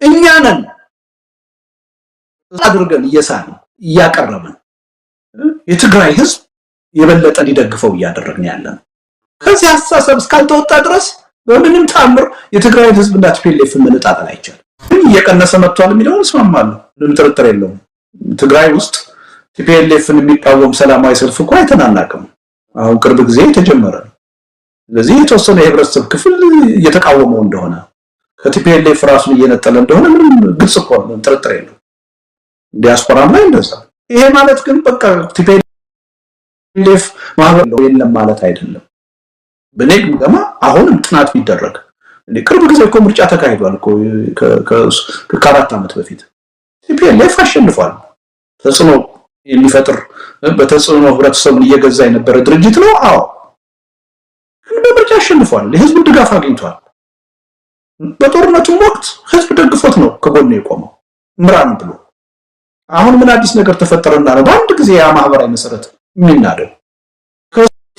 እኛ ነን አድርገን እያቀረብን የትግራይ ህዝብ የበለጠ ሊደግፈው እያደረግን ያለን። ከዚህ አስተሳሰብ እስካልተወጣ ድረስ በምንም ታምር የትግራይ ህዝብና ቲፒኤልኤፍ መነጣጠል አይቻልም። እየቀነሰ መጥቷል የሚለውን እስማማለሁ፣ ምንም ጥርጥር የለውም። ትግራይ ውስጥ ቲፒኤልኤፍን የሚቃወም ሰላማዊ ሰልፍ እኮ አይተናናቅም። አሁን ቅርብ ጊዜ የተጀመረ ነው። ስለዚህ የተወሰነ የህብረተሰብ ክፍል እየተቃወመው እንደሆነ ከቲፒኤልኤፍ ራሱን እየነጠለ እንደሆነ ምንም ግልጽ እኮ ነው፣ ጥርጥር የለውም። ዲያስፖራም ላይ እንደዛ። ይሄ ማለት ግን በቃ ቲፒኤልኤፍ ማህበር ነው የለም ማለት አይደለም። በኔ ግምገማ አሁንም ጥናት ቢደረግ ቅርብ ጊዜ እኮ ምርጫ ተካሂዷል እኮ ከ4 ዓመት በፊት ቲፒኤልኤፍ አሸንፏል። ተጽዕኖ የሚፈጥር በተጽዕኖ ህብረተሰቡን እየገዛ የነበረ ድርጅት ነው። አዎ በምርጫ አሸንፏል። የህዝብ ድጋፍ አግኝቷል። በጦርነቱም ወቅት ህዝብ ደግፎት ነው ከጎኑ የቆመው ምራን ብሎ። አሁን ምን አዲስ ነገር ተፈጠረና ነው በአንድ ጊዜ ያ ማህበራዊ መሰረት የሚናደው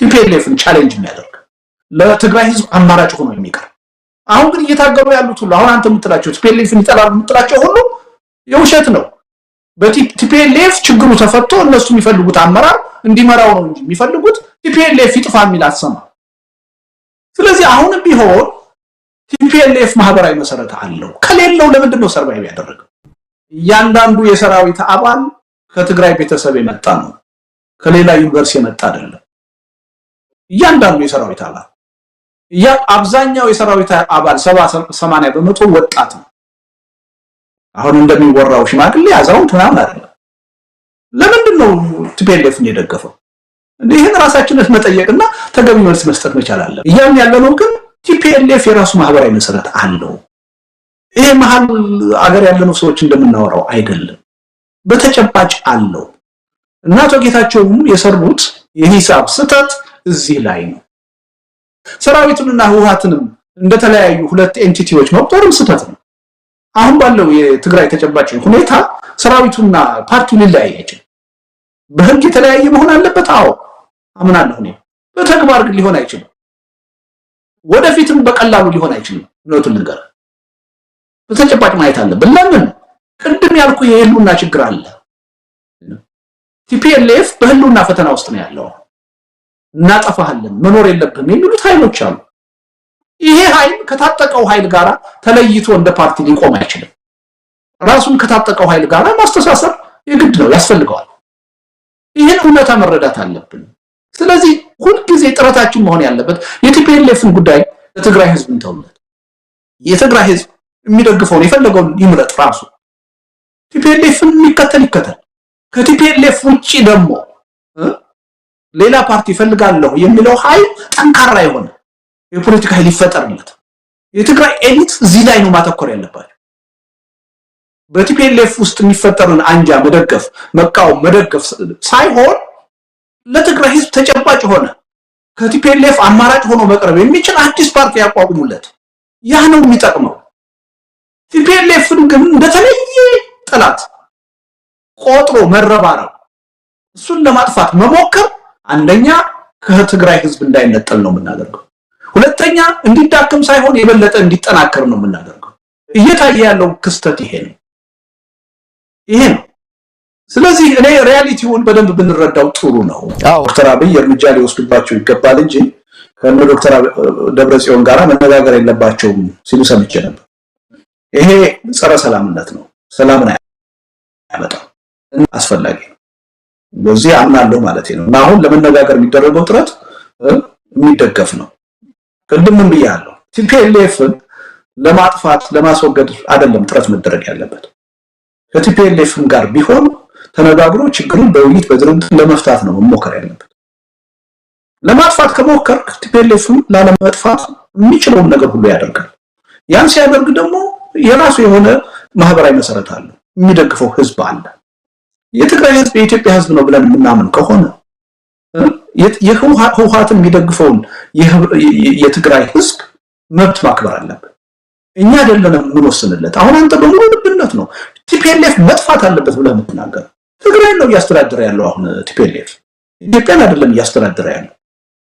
ቲፒኤልኤፍን ቻሌንጅ የሚያደርግ ለትግራይ ህዝብ አማራጭ ሆኖ የሚቀር? አሁን ግን እየታገሉ ያሉት ሁሉ አሁን አንተ የምትላቸው ቲፒኤልኤፍን ይጠላሉ የምትላቸው ሁሉ የውሸት ነው። በቲፒኤልኤፍ ችግሩ ተፈቶ እነሱ የሚፈልጉት አመራር እንዲመራው ነው እንጂ የሚፈልጉት ቲፒኤልኤፍ ይጥፋ የሚል አሰማ። ስለዚህ አሁንም ቢሆን ቲፒኤልኤፍ ማህበራዊ መሰረት አለው። ከሌለው ለምንድን ነው ሰርቫይቭ ያደረገው? እያንዳንዱ የሰራዊት አባል ከትግራይ ቤተሰብ የመጣ ነው፣ ከሌላ ዩኒቨርሲቲ የመጣ አይደለም። እያንዳንዱ የሰራዊት አባል አብዛኛው የሰራዊት አባል 70-80% ወጣት ነው። አሁን እንደሚወራው ሽማግሌ አዛውንት ምናምን አይደለም። ለምንድን ነው ቲፒኤልኤፍን የደገፈው? ይሄን ራሳችንን መጠየቅና ተገቢ መልስ መስጠት መቻል አለብን። እያልን ያለነው ግን ቲፒኤልኤፍ የራሱ ማህበራዊ መሰረት አለው። ይሄ መሀል አገር ያለነው ሰዎች እንደምናወራው አይደለም፣ በተጨባጭ አለው። እና አቶ ጌታቸውም የሰሩት የሂሳብ ስህተት እዚህ ላይ ነው። ሰራዊቱንና ህወሓትንም እንደተለያዩ ሁለት ኤንቲቲዎች መቁጠርም ስህተት ነው። አሁን ባለው የትግራይ ተጨባጭ ሁኔታ ሰራዊቱና ፓርቲው ሊለያይ አይችልም። በህግ የተለያየ መሆን አለበት። አዎ አምናለሁ እኔ። በተግባር ግን ሊሆን አይችልም። ወደፊትም በቀላሉ ሊሆን አይችልም። እውነቱን ነገር በተጨባጭ ማየት አለብን። ለምን ቅድም ያልኩ የህልውና ችግር አለ። ቲፒኤልኤፍ በህልውና ፈተና ውስጥ ነው ያለው። እናጠፋለን መኖር የለብንም የሚሉት ኃይሎች አሉ። ይሄ ኃይል ከታጠቀው ኃይል ጋር ተለይቶ እንደ ፓርቲ ሊቆም አይችልም። ራሱን ከታጠቀው ኃይል ጋር ማስተሳሰር የግድ ነው ያስፈልገዋል። ይሄን እውነታ መረዳት አለብን። ስለዚህ ሁልጊዜ ጥረታችን መሆን ያለበት የቲፒኤልኤፍን ጉዳይ ለትግራይ ህዝብ እንተውለት። የትግራይ ህዝብ የሚደግፈውን የፈለገውን ይምረጥ ራሱ። ቲፒኤልኤፍን ይከተል። ከቲፒኤልኤፍ ውጪ ደግሞ ሌላ ፓርቲ ፈልጋለሁ የሚለው ኃይል ጠንካራ የሆነ የፖለቲካ ኃይል ይፈጠርለት። የትግራይ ኤሊት እዚህ ላይ ነው ማተኮር ያለባቸው። በቲፒኤልኤፍ ውስጥ የሚፈጠርን አንጃ መደገፍ፣ መቃወም፣ መደገፍ ሳይሆን ለትግራይ ህዝብ ተጨባጭ ሆነ ከቲፒኤልኤፍ አማራጭ ሆኖ መቅረብ የሚችል አዲስ ፓርቲ ያቋቁሙለት። ያ ነው የሚጠቅመው። ቲፒኤልኤፍን ግን እንደተለየ ጠላት ቆጥሮ መረባረብ፣ እሱን ለማጥፋት መሞከር አንደኛ ከትግራይ ህዝብ እንዳይነጠል ነው የምናደርገው። ሁለተኛ እንዲዳከም ሳይሆን የበለጠ እንዲጠናከር ነው የምናደርገው። እየታየ ያለው ክስተት ይሄ ነው። ስለዚህ እኔ ሪያሊቲውን በደንብ ብንረዳው ጥሩ ነው። ዶክተር አብይ እርምጃ ሊወስዱባቸው ይገባል እንጂ ከነ ዶክተር ደብረጽዮን ጋር መነጋገር የለባቸውም ሲሉ ሰምቼ ነበር። ይሄ ጸረ ሰላምነት ነው። ሰላምን አያመጣም። አስፈላጊ ነው። በዚህ አምናለሁ ማለት ነው። እና አሁን ለመነጋገር የሚደረገው ጥረት የሚደገፍ ነው። ቅድምም ብያለሁ፣ ቲፒኤልኤፍን ለማጥፋት ለማስወገድ አይደለም ጥረት መደረግ ያለበት። ከቲፒኤልኤፍም ጋር ቢሆን ተነጋግሮ ችግሩን በውይይት በድርድር ለመፍታት ነው መሞከር ያለበት። ለማጥፋት ከሞከርክ ቲፒኤልኤፍን ላለማጥፋት የሚችለውን ነገር ሁሉ ያደርጋል። ያን ሲያደርግ ደግሞ የራሱ የሆነ ማህበራዊ መሰረት አለው፣ የሚደግፈው ህዝብ አለ። የትግራይ ህዝብ የኢትዮጵያ ህዝብ ነው ብለን የምናምን ከሆነ የህወሓትን የሚደግፈውን የትግራይ ህዝብ መብት ማክበር አለበት። እኛ አይደለንም የምንወስንለት። አሁን አንተ በሙሉ ልብነት ነው ቲፒኤልኤፍ መጥፋት አለበት ብለህ የምትናገር። ትግራይ ነው እያስተዳደረ ያለው አሁን ቲፒኤልኤፍ፣ ኢትዮጵያን አይደለም እያስተዳደረ ያለው።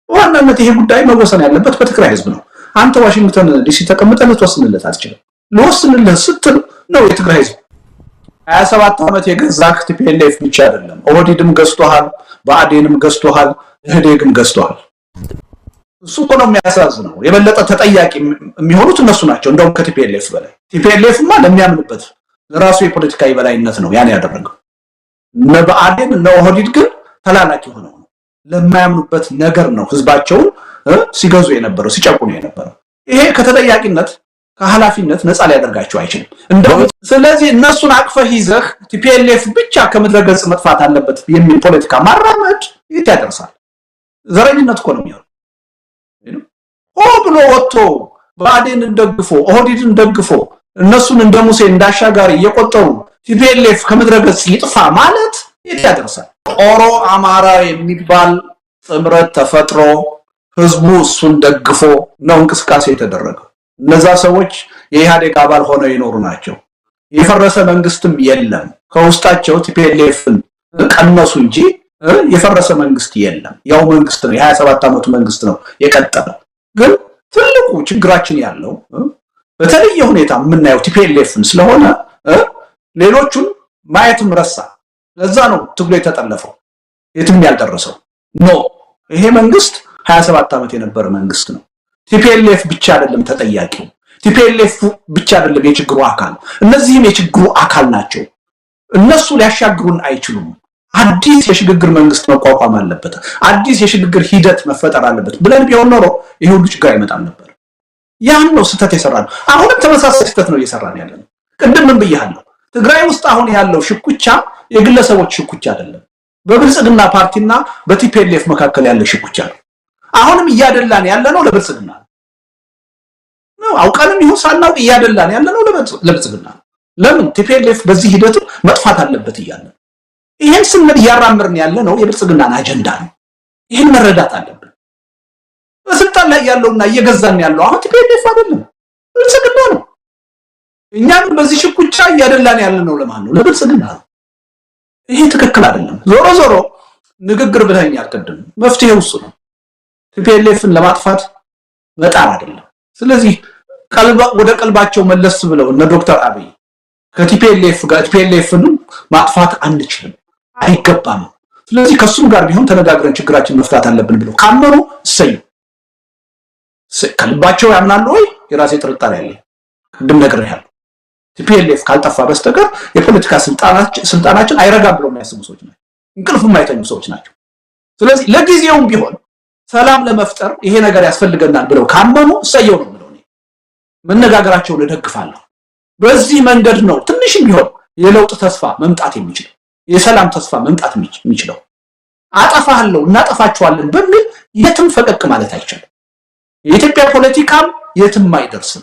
በዋናነት ይሄ ጉዳይ መወሰን ያለበት በትግራይ ህዝብ ነው። አንተ ዋሽንግተን ዲሲ ተቀምጠህ ልትወስንለት አትችልም። ልወስንልህ ስትል ነው የትግራይ ህዝብ 27 ዓመት የገዛህ ቲፒኤልኤፍ ብቻ አይደለም። ኦህዴድም ገዝቶሃል፣ ብአዴንም ገዝቶሃል፣ ኢህዴግም ገዝቶሃል። እሱ እኮ ነው የሚያሳዝነው። የበለጠ ተጠያቂ የሚሆኑት እነሱ ናቸው እንደውም ከቲፒኤልኤፍ በላይ። ቲፒኤልኤፍማ ለሚያምንበት ራሱ የፖለቲካ የበላይነት ነው ያን ያደረገው። እነ ብአዴን እነ ኦህዴድ ግን ተላላኪ ሆነው ነው ለማያምኑበት ነገር ነው ህዝባቸውን ሲገዙ የነበረው ሲጨቁኑ የነበረው። ይሄ ከተጠያቂነት ከኃላፊነት ነፃ ሊያደርጋቸው አይችልም። ስለዚህ እነሱን አቅፈህ ይዘህ ቲፒኤልኤፍ ብቻ ከምድረገጽ መጥፋት አለበት የሚል ፖለቲካ ማራመድ የት ያደርሳል? ዘረኝነት እኮ ነው የሚሆነው። ሆ ብሎ ወጥቶ ብአዴንን ደግፎ ኦህዴድን ደግፎ እነሱን እንደ ሙሴ እንዳሻጋሪ እየቆጠሩ ቲፒኤልኤፍ ከምድረገጽ ይጥፋ ማለት የት ያደርሳል? ኦሮ አማራ የሚባል ጥምረት ተፈጥሮ ህዝቡ እሱን ደግፎ ነው እንቅስቃሴ የተደረገው። እነዛ ሰዎች የኢህአዴግ አባል ሆነው ይኖሩ ናቸው። የፈረሰ መንግስትም የለም። ከውስጣቸው ቲፒኤልኤፍን ቀነሱ እንጂ የፈረሰ መንግስት የለም። ያው መንግስት ነው፣ የ27 ዓመቱ መንግስት ነው የቀጠለው። ግን ትልቁ ችግራችን ያለው በተለየ ሁኔታ የምናየው ቲፒኤልኤፍን ስለሆነ ሌሎቹን ማየትም ረሳ። ለዛ ነው ትግሉ የተጠለፈው የትም ያልደረሰው ነው። ይሄ መንግስት 27 ዓመት የነበረ መንግስት ነው። ቲፒኤልኤፍ ብቻ አይደለም ተጠያቂው። ቲፒኤልኤፍ ብቻ አይደለም የችግሩ አካል። እነዚህም የችግሩ አካል ናቸው። እነሱ ሊያሻግሩን አይችሉም። አዲስ የሽግግር መንግስት መቋቋም አለበት። አዲስ የሽግግር ሂደት መፈጠር አለበት ብለን ቢሆን ኖሮ ይሄ ሁሉ ችግር አይመጣም ነበር። ያን ነው ስህተት የሰራነው። አሁንም ተመሳሳይ ስህተት ነው እየሰራን ያለነው። ቅድም ምን ብያለሁ? ትግራይ ውስጥ አሁን ያለው ሽኩቻ የግለሰቦች ሽኩቻ አይደለም። በብልጽግና ፓርቲና በቲፒኤልኤፍ መካከል ያለ ሽኩቻ ነው። አሁንም እያደላን ያለነው ለብልጽግና ነው። አውቀንም ይሁን ሳናውቅ እያደላን ያለነው ለብልጽግና ነው። ለምን? ቲፒኤልኤፍ በዚህ ሂደት መጥፋት አለበት እያለ ይሄን ስንል እያራመርን ያለነው የብልጽግናን አጀንዳ ነው። ይሄን መረዳት አለብን። በስልጣን ላይ ያለውና እየገዛን ያለው አሁን ቲፒኤልኤፍ አይደለም ብልጽግና ነው። እኛም በዚህ ሽኩቻ እያደላን ያለነው ለማን ነው? ለብልጽግና ነው። ይሄ ትክክል አይደለም። ዞሮ ዞሮ ንግግር ብለኛል ቅድም፣ መፍትሄው እሱ ነው። ቲፒኤልኤፍን ለማጥፋት መጣር አይደለም። ስለዚህ ወደ ቀልባቸው መለስ ብለው እነ ዶክተር አብይ ከቲፒኤልኤፍ ጋር ቲፒኤልኤፍን ማጥፋት አንችልም፣ አይገባም። ስለዚህ ከሱም ጋር ቢሆን ተነጋግረን ችግራችን መፍታት አለብን ብለው ካመኑ ሰይ ከልባቸው ያምናሉ ወይ የራሴ ጥርጣሬ አለ ቅድም ነግሬሃለሁ ቲፒኤልኤፍ ካልጠፋ በስተቀር የፖለቲካ ስልጣናችን አይረጋም ብለው የሚያስቡ ሰዎች ናቸው እንቅልፍ የማይተኙ ሰዎች ናቸው ስለዚህ ለጊዜውም ቢሆን ሰላም ለመፍጠር ይሄ ነገር ያስፈልገናል ብለው ካመኑ ሰየው ነው ብለው መነጋገራቸውን እደግፋለሁ በዚህ መንገድ ነው ትንሽም ቢሆን የለውጥ ተስፋ መምጣት የሚችለው የሰላም ተስፋ መምጣት የሚችለው አጠፋለሁ እናጠፋቸዋለን በሚል የትም ፈቀቅ ማለት አይቻልም የኢትዮጵያ ፖለቲካም የትም አይደርስም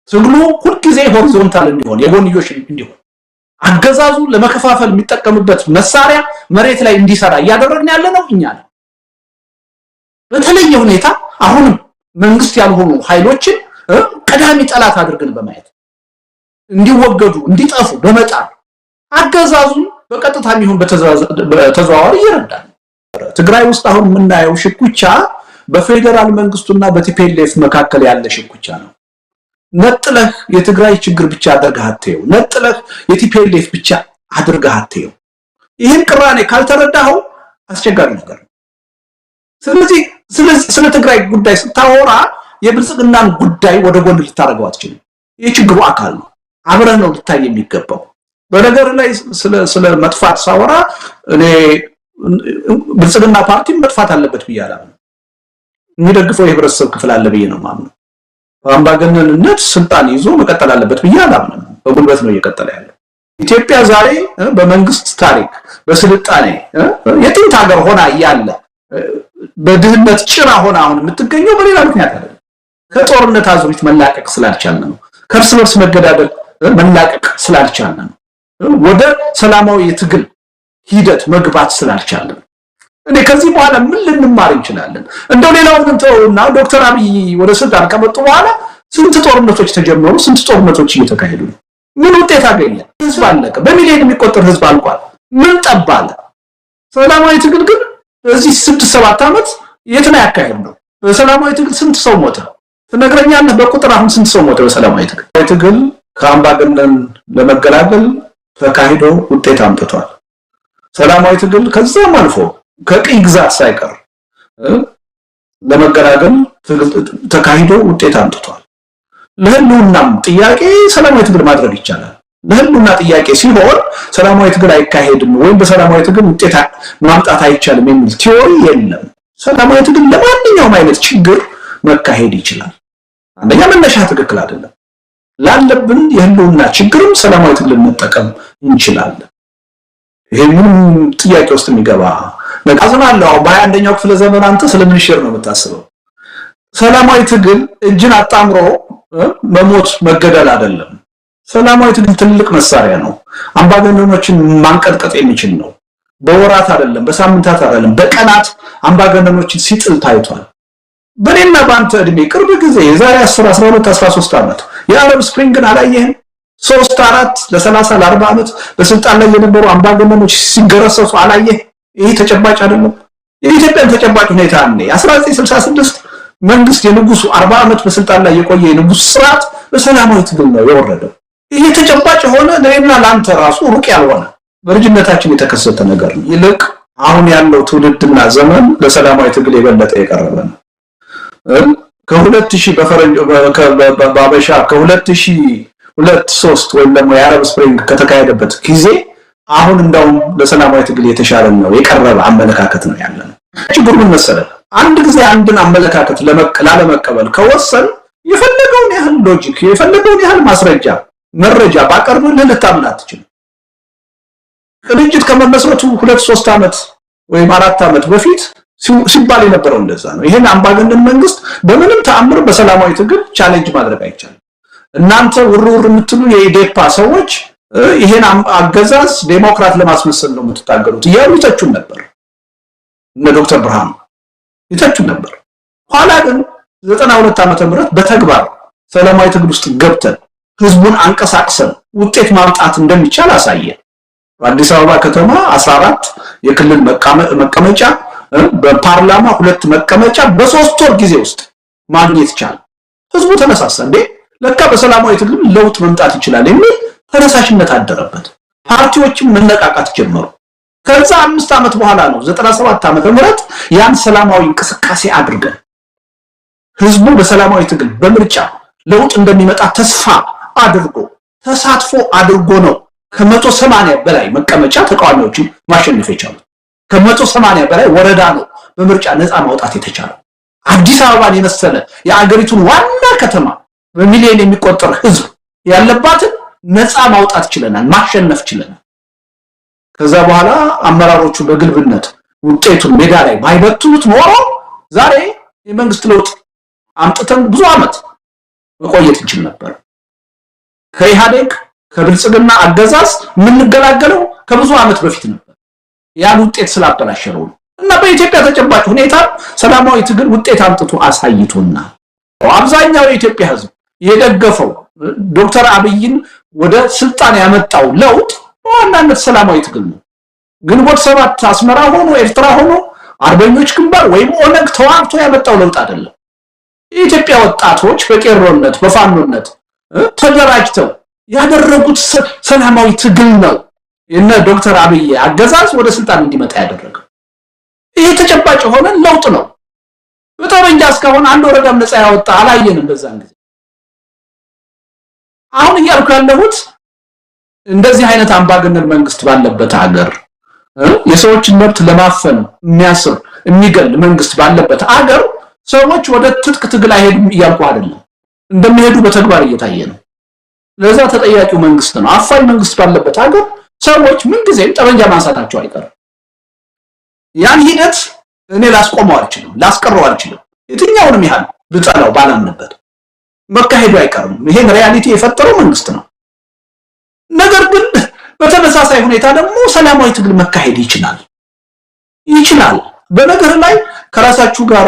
ትግሉ ሁሉ ጊዜ ሆሪዞንታል እንዲሆን የጎንዮሽ እንዲሆን አገዛዙ ለመከፋፈል የሚጠቀምበት መሳሪያ መሬት ላይ እንዲሰራ ያደረግን ያለ ነው እኛ ነው በተለየ ሁኔታ አሁንም መንግስት ያልሆኑ ኃይሎችን ቀዳሚ ጠላት አድርገን በማየት እንዲወገዱ እንዲጠፉ በመጣር አገዛዙ በቀጥታ የሚሆን በተዘዋዋሪ ይረዳል ትግራይ ውስጥ አሁን የምናየው ሽኩቻ በፌደራል መንግስቱና በቲፒኤልኤፍ መካከል ያለ ሽኩቻ ነው ነጥለህ የትግራይ ችግር ብቻ አድርገህ አትየው ነጥለህ የቲፒኤልኤፍ ብቻ አድርገህ አትየው ይሄን ቅራኔ ካልተረዳኸው አስቸጋሪ ነገር ነው ስለዚህ ስለ ትግራይ ጉዳይ ስታወራ የብልጽግናን ጉዳይ ወደ ጎን ልታረጋው አትችልም የችግሩ አካል ነው አብረህ ነው ልታይ የሚገባው በነገር ላይ ስለ መጥፋት ሳወራ እኔ ብልጽግና ፓርቲ መጥፋት አለበት ብያለሁ የሚደግፈው የህብረተሰብ ክፍል አለ ብዬ ነው ማምነው አምባገነንነት ስልጣን ይዞ መቀጠል አለበት ብያለሁ በጉልበት ነው እየቀጠለ ያለው ኢትዮጵያ ዛሬ በመንግስት ታሪክ በስልጣኔ የጥንት ሀገር ሆና ያለ በድህነት ጭራ ሆና አሁን የምትገኘው በሌላ ምክንያት አይደለም ከጦርነት አዙሪት መላቀቅ ስላልቻልን ነው ከእርስ በርስ መገዳደል መላቀቅ ስላልቻልን ነው ወደ ሰላማዊ የትግል ሂደት መግባት ስላልቻልን እኔ ከዚህ በኋላ ምን ልንማር እንችላለን እንደው ሌላውን እንተውና ዶክተር አብይ ወደ ስልጣን ከመጡ በኋላ ስንት ጦርነቶች ተጀመሩ ስንት ጦርነቶች እየተካሄዱ ነው ምን ውጤት አገኘ ህዝብ አለቀ በሚሊዮን የሚቆጠር ህዝብ አልቋል ምን ጠባለ ሰላማዊ ትግል ግን እዚህ 6-7 አመት የት ነው ያካሄድነው በሰላማዊ ትግል ስንት ሰው ሞተ ትነግረኛለህ በቁጥር አሁን ስንት ሰው ሞተ በሰላማዊ ትግል ከአምባገነን ለመገላገል ተካሂዶ ውጤት አምጥቷል ሰላማዊ ትግል ከዛም አልፎ ከቅኝ ግዛት ሳይቀር ለመገላገል ተካሂዶ ውጤት አምጥቷል ለህልውናም ጥያቄ ሰላማዊ ትግል ማድረግ ይቻላል ለህልውና ጥያቄ ሲሆን ሰላማዊ ትግል አይካሄድም ወይም በሰላማዊ ትግል ውጤት ማምጣት አይቻልም የሚል ቲዮሪ የለም ሰላማዊ ትግል ለማንኛውም አይነት ችግር መካሄድ ይችላል አንደኛ መነሻ ትክክል አይደለም ላለብን የህልውና ችግርም ሰላማዊ ትግል መጠቀም እንችላለን ይሄ ምንም ጥያቄ ውስጥ የሚገባ ነቃዝናለሁ በ21ኛው ክፍለ ዘመን አንተ ስለምን ሼር ነው የምታስበው ሰላማዊ ትግል እጅን አጣምሮ መሞት መገደል አይደለም ሰላማዊ ትግል ትልቅ መሳሪያ ነው አምባገነኖችን ማንቀጥቀጥ የሚችል ነው በወራት አይደለም በሳምንታት አይደለም በቀናት አምባገነኖችን ሲጥል ታይቷል በኔና ባንተ እድሜ ቅርብ ጊዜ የዛሬ 10 12 13 አመት የአረብ ስፕሪንግን አላየህም 3-4 ለ30 ለ40 አመት በስልጣን ላይ የነበሩ አምባገነኖች ሲገረሰሱ አላየህ ይሄ ተጨባጭ አይደለም የኢትዮጵያን ተጨባጭ ሁኔታ ነው 1966 መንግስት የንጉሱ 40 አመት በስልጣን ላይ የቆየ የንጉስ ስርዓት በሰላማዊ ትግል ነው የወረደው ይሄ ተጨባጭ ሆነ ለእና ላንተ ራሱ ሩቅ ያልሆነ በርጅነታችን የተከሰተ ነገር ነው ይልቅ አሁን ያለው ትውልድና ዘመን ለሰላማዊ ትግል የበለጠ የቀረበ ነው ከ2000 በፈረንጆ በአበሻ ከ2002-3 ወይም ደግሞ የአረብ ስፕሪንግ ከተካሄደበት ጊዜ አሁን እንደውም ለሰላማዊ ትግል የተሻለ ነው የቀረበ አመለካከት ነው ያለው ችግሩ ምን መሰለህ አንድ ጊዜ አንድን አመለካከት ለመቀበል ከወሰን የፈለገውን ያህል ሎጂክ የፈለገውን ያህል ማስረጃ መረጃ ባቀርብልህ ልታምን አትችልም ቅንጅት ከመመስረቱ 2-3 አመት ወይም 4 አመት በፊት ሲባል የነበረው እንደዛ ነው ይሄን አምባገነን መንግስት በምንም ተአምር በሰላማዊ ትግል ቻሌንጅ ማድረግ አይቻልም እናንተ ውርውር የምትሉ የኢዴፓ ሰዎች ይሄን አገዛዝ ዴሞክራት ለማስመሰል ነው የምትታገሉት ይያሉ ይተቹን ነበር እነ ዶክተር ብርሃኑ ይተቹን ነበር ኋላ ግን 92 ዓመተ ምህረት በተግባር ሰላማዊ ትግል ውስጥ ገብተን ህዝቡን አንቀሳቅሰን ውጤት ማምጣት እንደሚቻል አሳየ በአዲስ አበባ ከተማ 14 የክልል መቀመጫ በፓርላማ 2 መቀመጫ በ3 ወር ጊዜ ውስጥ ማግኘት ይቻላል ህዝቡ ተነሳሳ እንዴ ለካ በሰላማዊ ትግል ለውጥ መምጣት ይችላል የሚል ተነሳሽነት አደረበት ፓርቲዎችም መነቃቃት ጀመሩ ከዛ 5 ዓመት በኋላ ነው 97 ዓመተ ምህረት ያን ሰላማዊ እንቅስቃሴ አድርገን ህዝቡ በሰላማዊ ትግል በምርጫ ለውጥ እንደሚመጣ ተስፋ አድርጎ ተሳትፎ አድርጎ ነው ከ180 በላይ መቀመጫ ተቃዋሚዎችን ማሸነፍ የቻለው። ከ180 በላይ ወረዳ ነው በምርጫ ነፃ ማውጣት የተቻለው። አዲስ አበባን የመሰለ የአገሪቱን ዋና ከተማ በሚሊዮን የሚቆጠር ህዝብ ያለባትን ነፃ ማውጣት ችለናል፣ ማሸነፍ ችለናል። ከዛ በኋላ አመራሮቹ በግልብነት ውጤቱን ሜዳ ላይ ባይበትኑት ኖሮ ዛሬ የመንግስት ለውጥ አምጥተን ብዙ ዓመት መቆየት እንችል ነበር። ከኢህአዴግ ከብልጽግና አገዛዝ የምንገላገለው ከብዙ ዓመት በፊት ነበር። ያን ውጤት ስላበላሸረው እና በኢትዮጵያ ተጨባጭ ሁኔታ ሰላማዊ ትግል ውጤት አምጥቶ አሳይቶና አብዛኛው የኢትዮጵያ ህዝብ የደገፈው ዶክተር አብይን ወደ ስልጣን ያመጣው ለውጥ በዋናነት ሰላማዊ ትግል ነው። ግንቦት 7 አስመራ ሆኖ ኤርትራ ሆኖ አርበኞች ግንባር ወይም ኦነግ ተዋግቶ ያመጣው ለውጥ አይደለም። የኢትዮጵያ ወጣቶች በቄሮነት በፋኖነት ተደራጅተው ያደረጉት ሰላማዊ ትግል ነው የነ ዶክተር አብይ አገዛዝ ወደ ስልጣን እንዲመጣ ያደረገው። ይሄ ተጨባጭ ሆነ ለውጥ ነው። በጠመንጃ እስካሁን አንድ ወረዳም ነፃ ያወጣ አላየንም በዛን ጊዜ። አሁን እያልኩ ያለሁት እንደዚህ አይነት አምባገነን መንግስት ባለበት ሀገር የሰዎችን መብት ለማፈን የሚያስር የሚገል መንግስት ባለበት ሀገር ሰዎች ወደ ትጥቅ ትግል አይሄዱም እያልኩ አይደለም። እንደሚሄዱ በተግባር እየታየ ነው። ለዛ ተጠያቂው መንግስት ነው። አፋኝ መንግስት ባለበት ሀገር ሰዎች ምንጊዜም ጠመንጃ ማንሳታቸው አይቀርም። ያን ሂደት እኔ ላስቆመው አልችልም፣ ላስቀረው አልችልም። የትኛውንም ያህል ብጠላው ባላምንበት መካሄዱ አይቀርም። ይሄን ሪያሊቲ የፈጠረው መንግስት ነው። ነገር ግን በተመሳሳይ ሁኔታ ደግሞ ሰላማዊ ትግል መካሄድ ይችላል። በነገር ላይ ከራሳችሁ ጋር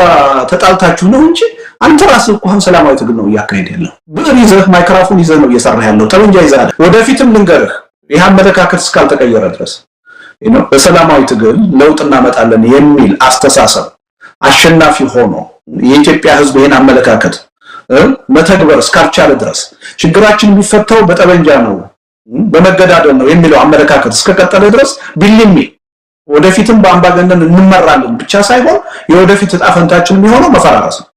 ተጣልታችሁ ነው እንጂ አንተ ራስህ እንኳን ሰላማዊ ትግል ነው እያካሄድ ያለው። ብዕር ይዘህ ማይክሮፎን ይዘህ ነው እየሰራ ያለው። ጠመንጃ ይዘህ ወደፊትም ልንገርህ ይሄ አመለካከት እስካልተቀየረ ድረስ በሰላማዊ ትግል ለውጥ እናመጣለን የሚል አስተሳሰብ አሸናፊ ሆኖ የኢትዮጵያ ህዝብ ይሄን አመለካከት መተግበር እስካልቻለ ድረስ ችግራችን የሚፈታው በጠመንጃ ነው በመገዳደል ነው የሚለው አመለካከት እስከቀጠለ ድረስ ቢልሚ ወደፊትም በአምባገነን እንመራለን ብቻ ሳይሆን የወደፊት ዕጣ ፈንታችን የሚሆነው መፈራረስ ነው።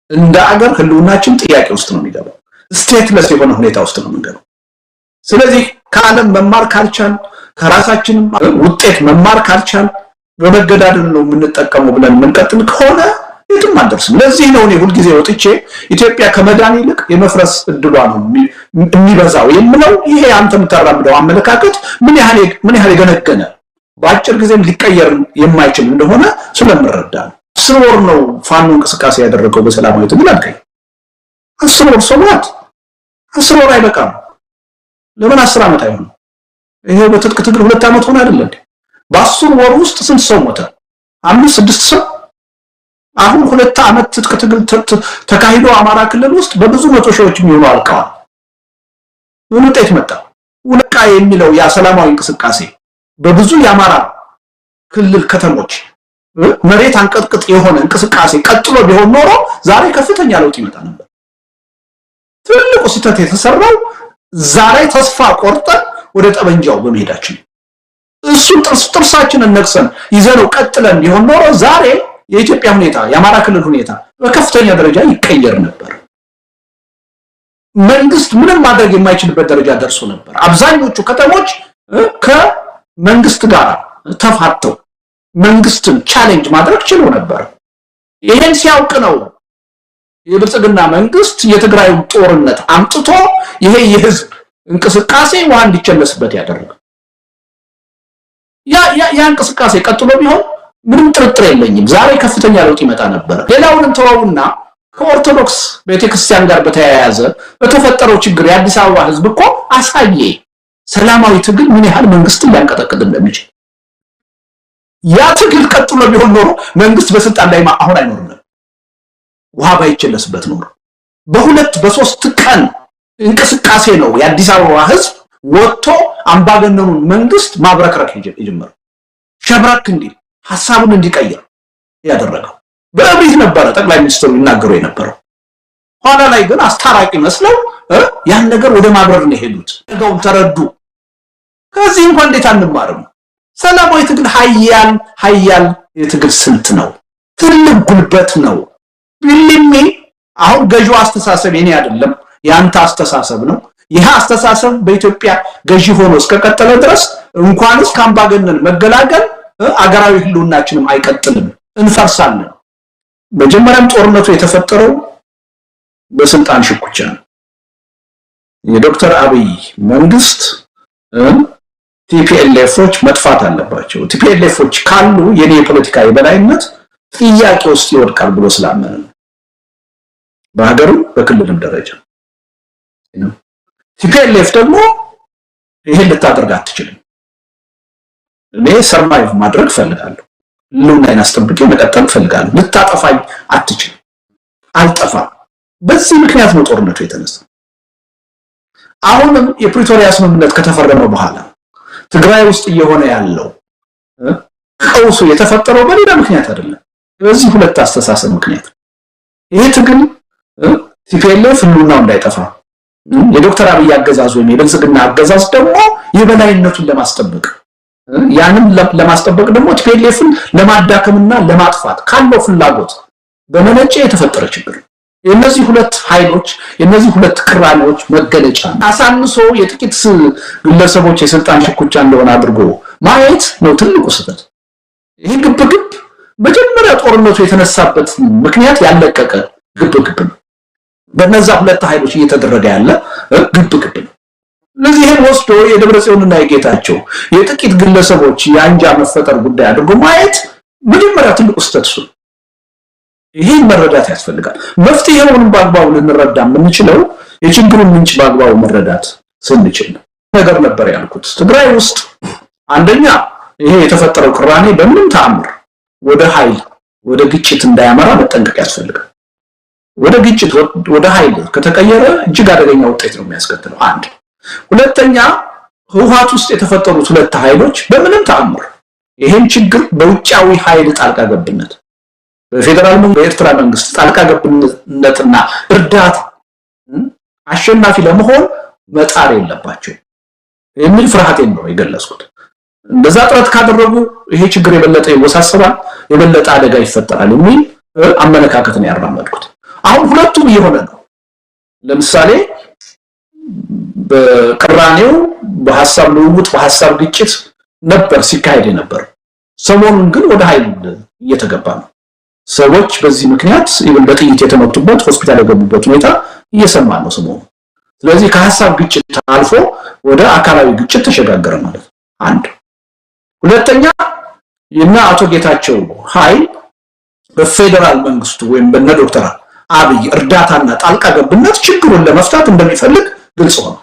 እንደ አገር ህልውናችን ጥያቄ ውስጥ ነው የሚገባው። ስቴትለስ የሆነ ሁኔታ ውስጥ ነው የሚገባው። ስለዚህ ከዓለም መማር ካልቻል ከራሳችን ውጤት መማር ካልቻል በመገዳደል ነው የምንጠቀመው ብለን የምንቀጥል ከሆነ የትም አንደርስም። ለዚህ ነው እኔ ሁልጊዜ ወጥቼ ኢትዮጵያ ከመዳን ይልቅ የመፍረስ እድሏ ነው የሚበዛው የምለው። ይሄ አንተ የምታራምደው አመለካከት ምን ያህል የገነገነ በአጭር ጊዜም ሊቀየር የማይችል እንደሆነ ስለምረዳ ነው። 10 ወር ነው ፋኖ እንቅስቃሴ ያደረገው በሰላማዊ ትግል አልከኝ። 10 ወር ሰማት 10 ወር አይበቃም። ለምን 10 ዓመት አይሆንም? ይሄ በትጥቅ ትግል 2 ዓመት ሆነ አይደል እንዴ? በ10 ወር ውስጥ ስንት ሰው ሞተ? 5-6 ሰው። አሁን 2 ዓመት ትጥቅ ትግል ተካሂዶ አማራ ክልል ውስጥ በብዙ መቶ ሺዎች የሚሆኑ አልቀዋል። ምን ውጤት መጣ? ውልቃ የሚለው ያ ሰላማዊ እንቅስቃሴ በብዙ የአማራ ክልል ከተሞች መሬት አንቀጥቅጥ የሆነ እንቅስቃሴ ቀጥሎ ቢሆን ኖሮ ዛሬ ከፍተኛ ለውጥ ይመጣ ነበር። ትልቁ ስህተት የተሰራው ዛሬ ተስፋ ቆርጠን ወደ ጠመንጃው በመሄዳችን እሱን ጥርሳችንን ነክሰን ይዘነው ቀጥለን ቢሆን ኖሮ ዛሬ የኢትዮጵያ ሁኔታ የአማራ ክልል ሁኔታ በከፍተኛ ደረጃ ይቀየር ነበር። መንግስት ምንም ማድረግ የማይችልበት ደረጃ ደርሶ ነበር። አብዛኞቹ ከተሞች ከመንግስት ጋር ተፋተው መንግስትን ቻሌንጅ ማድረግ ችሎ ነበር። ይሄን ሲያውቅ ነው የብልጽግና መንግስት የትግራዩን ጦርነት አምጥቶ ይሄ የህዝብ እንቅስቃሴ ውሃ እንዲቸለስበት ያደረገው። ያ እንቅስቃሴ ቀጥሎ ቢሆን ምንም ጥርጥር የለኝም ዛሬ ከፍተኛ ለውጥ ይመጣ ነበር። ሌላውን ተወውና ከኦርቶዶክስ ቤተክርስቲያን ጋር በተያያዘ በተፈጠረው ችግር የአዲስ አበባ ህዝብ እኮ አሳየ ሰላማዊ ትግል ምን ያህል መንግስትን ሊያንቀጠቅጥ እንደሚችል። ያ ትግል ቀጥሎ ቢሆን ኖሮ መንግስት በስልጣን ላይ አሁን አይኖርም። ውሃ ባይቸለስበት ኖሮ በ2-3 ቀን እንቅስቃሴ ነው የአዲስ አበባ ህዝብ ወጥቶ አምባገነኑን መንግስት ማብረክረክ የጀመረው። ሸብረክ እንዲል ሐሳቡን እንዲቀየር ያደረገው በእብሪት ነበረ ጠቅላይ ሚኒስትሩ ይናገሩ የነበረው። ኋላ ላይ ግን አስታራቂ መስለው ያን ነገር ወደ ማብረር ነው ሄዱት። ነገውን ተረዱ። ከዚህ እንኳን እንዴት አንማርም? ሰላማዊ ትግል ሀያል የትግል ስልት ነው። ትልቅ ጉልበት ነው። ቢልሚ አሁን ገዢው አስተሳሰብ የኔ አይደለም ያንተ አስተሳሰብ ነው። ይህ አስተሳሰብ በኢትዮጵያ ገዢ ሆኖ እስከቀጠለ ድረስ እንኳንስ ካምባገነን መገላገል አገራዊ ህልውናችንም አይቀጥልም፣ እንፈርሳለን። መጀመሪያም ጦርነቱ የተፈጠረው በስልጣን ሽኩቻ ነው። የዶክተር አብይ መንግስት ቲፒኤልኤፎች መጥፋት አለባቸው። ቲፒኤልኤፎች ካሉ የኔ የፖለቲካ የበላይነት ጥያቄ ውስጥ ይወድቃል ብሎ ስላመነ ነው። በሀገርም በክልልም ደረጃ ቲፒኤልኤፍ ደግሞ ይሄን ልታደርግ አትችልም። እኔ ሰርቫይቭ ማድረግ ፈልጋለሁ፣ ህልውናዬን አስጠብቄ መቀጠል ፈልጋለሁ። ልታጠፋኝ አትችልም። አልጠፋም። በዚህ ምክንያት ነው ጦርነቱ የተነሳው። አሁንም የፕሪቶሪያ ስምምነት ከተፈረመ በኋላ ትግራይ ውስጥ እየሆነ ያለው ቀውሱ የተፈጠረው በሌላ ምክንያት አይደለም፣ በዚህ ሁለት አስተሳሰብ ምክንያት። ይሄ ትግል ቲፒኤልኤፍ ህልውናው እንዳይጠፋ የዶክተር አብይ አገዛዝ ወይም የብልጽግና አገዛዝ ደግሞ የበላይነቱን ለማስጠበቅ ያንን ለማስጠበቅ ደግሞ ቲፒኤልኤፍን ለማዳከምና ለማጥፋት ካለው ፍላጎት በመነጨ የተፈጠረ ችግር። የነዚህ ሁለት ኃይሎች የነዚህ ሁለት ቅራኔዎች መገለጫ አሳንሶ የጥቂት ግለሰቦች የስልጣን ሽኩቻ እንደሆነ አድርጎ ማየት ነው ትልቁ ስህተት። ይሄ ግብግብ መጀመሪያ ጦርነቱ የተነሳበት ምክንያት ያለቀቀ ግብግብ ነው። በእነዛ ሁለት ኃይሎች እየተደረገ ያለ ግብግብ ነው። ስለዚህ ይሄን ወስዶ የደብረጽዮንና የጌታቸው የጥቂት ግለሰቦች የአንጃ መፈጠር ጉዳይ አድርጎ ማየት መጀመሪያ ትልቁ ስህተት ነው። ይሄን መረዳት ያስፈልጋል። መፍትሄውን በአግባቡ ልንረዳ የምንችለው የችግሩን ምንጭ በአግባቡ መረዳት ስንችል ነገር ነበር ያልኩት። ትግራይ ውስጥ አንደኛ ይሄ የተፈጠረው ቅራኔ በምንም ተአምር ወደ ኃይል ወደ ግጭት እንዳያመራ መጠንቀቅ ያስፈልጋል። ወደ ግጭት ወደ ኃይል ከተቀየረ እጅግ አደገኛ ውጤት ነው የሚያስከትለው። አንድ ሁለተኛ ህወሓት ውስጥ የተፈጠሩት ሁለት ኃይሎች በምንም ተአምር ይሄን ችግር በውጫዊ ኃይል ጣልቃ ገብነት በፌደራል መንግስት በኤርትራ መንግስት ጣልቃ ገብነትና እርዳታ አሸናፊ ለመሆን መጣር የለባቸው የሚል ፍርሃቴን ነው የገለጽኩት። እንደዛ ጥረት ካደረጉ ይሄ ችግር የበለጠ ይወሳሰባል፣ የበለጠ አደጋ ይፈጠራል የሚል አመለካከትን ያራመድኩት። አሁን ሁለቱም እየሆነ ነው። ለምሳሌ በቅራኔው በሐሳብ ልውውጥ በሐሳብ ግጭት ነበር ሲካሄድ የነበር። ሰሞኑን ግን ወደ ኃይል እየተገባ ነው። ሰዎች በዚህ ምክንያት በጥይት የተመቱበት ሆስፒታል የገቡበት ሁኔታ እየሰማን ነው ሰሞኑን። ስለዚህ ከሐሳብ ግጭት አልፎ ወደ አካላዊ ግጭት ተሸጋገረ ማለት ነው። አንድ ሁለተኛ የና አቶ ጌታቸው ኃይል በፌደራል መንግስቱ ወይም በነ ዶክተር አብይ እርዳታና ጣልቃ ገብነት ችግሩን ለመፍታት እንደሚፈልግ ግልጽ ሆኗል።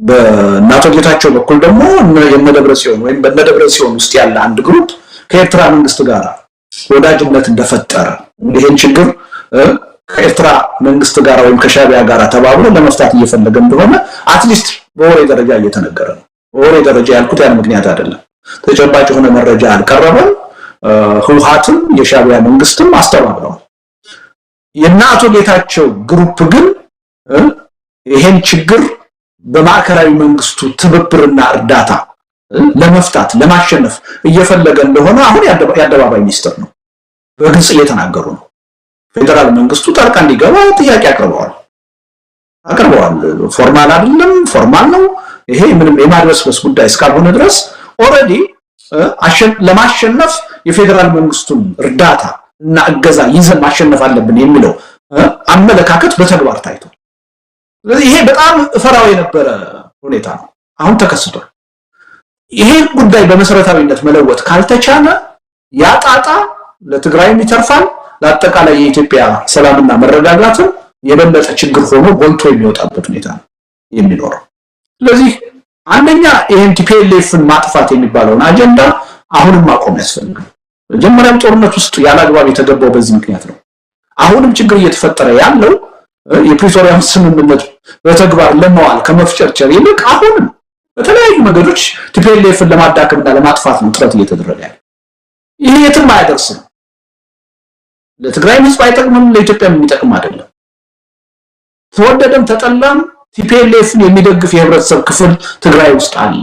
በእናቶ ጌታቸው በኩል ደግሞ የነደብረጽዮን ወይም በነደብረጽዮን ውስጥ ያለ አንድ ግሩፕ ከኤርትራ መንግስት ጋር ወዳጅነት እንደፈጠረ ይሄን ችግር ከኤርትራ መንግስት ጋር ወይም ከሻቢያ ጋር ተባብሮ ለመፍታት እየፈለገ እንደሆነ አትሊስት በወሬ ደረጃ እየተነገረ ነው። በወሬ ደረጃ ያልኩት ያን ምክንያት አይደለም፣ ተጨባጭ የሆነ መረጃ አልቀረበም። ህወሓትም የሻቢያ መንግስትም አስተባብረዋል። የናቶ ጌታቸው ግሩፕ ግን ይሄን ችግር በማዕከላዊ መንግስቱ ትብብርና እርዳታ ለመፍታት ለማሸነፍ እየፈለገ እንደሆነ አሁን ያደባባይ ሚስጥር ነው። በግልጽ እየተናገሩ ነው። ፌደራል መንግስቱ ጣልቃ እንዲገባ ጥያቄ አቅርበዋል። ፎርማል አይደለም፣ ፎርማል ነው። ይሄ ምንም የማድበስበስ ጉዳይ እስካልሆነ ድረስ ኦሬዲ ለማሸነፍ የፌደራል መንግስቱን እርዳታ እና እገዛ ይዘን ማሸነፍ አለብን የሚለው አመለካከት በተግባር ታይቷል። ስለዚህ ይሄ በጣም ፈራው የነበረ ሁኔታ ነው፣ አሁን ተከስቷል። ይሄ ጉዳይ በመሰረታዊነት መለወጥ ካልተቻለ ያጣጣ ለትግራይም ይተርፋል፣ ለአጠቃላይ የኢትዮጵያ ሰላምና መረጋጋትን የበለጠ ችግር ሆኖ ጎልቶ የሚወጣበት ሁኔታ ነው የሚኖረው። ስለዚህ አንደኛ ይሄን ቲፒኤልኤፍን ማጥፋት የሚባለውን አጀንዳ አሁንም ማቆም ያስፈልጋል። መጀመሪያም ጦርነት ውስጥ ያላግባብ የተገባው በዚህ ምክንያት ነው። አሁንም ችግር እየተፈጠረ ያለው የፕሪቶሪያን ስምምነት በተግባር ለማዋል ከመፍጨርጨር ይልቅ አሁንም በተለያዩ መንገዶች ቲፒኤልኤፍን ለማዳከምና ለማጥፋት ነው ጥረት እየተደረገ ያለው። ይሄ የትም አያደርስም። ለትግራይ ህዝብ አይጠቅምም፣ ለኢትዮጵያ የሚጠቅም አይደለም። ተወደደም ተጠላም ቲፒኤልኤፍን የሚደግፍ የህብረተሰብ ክፍል ትግራይ ውስጥ አለ።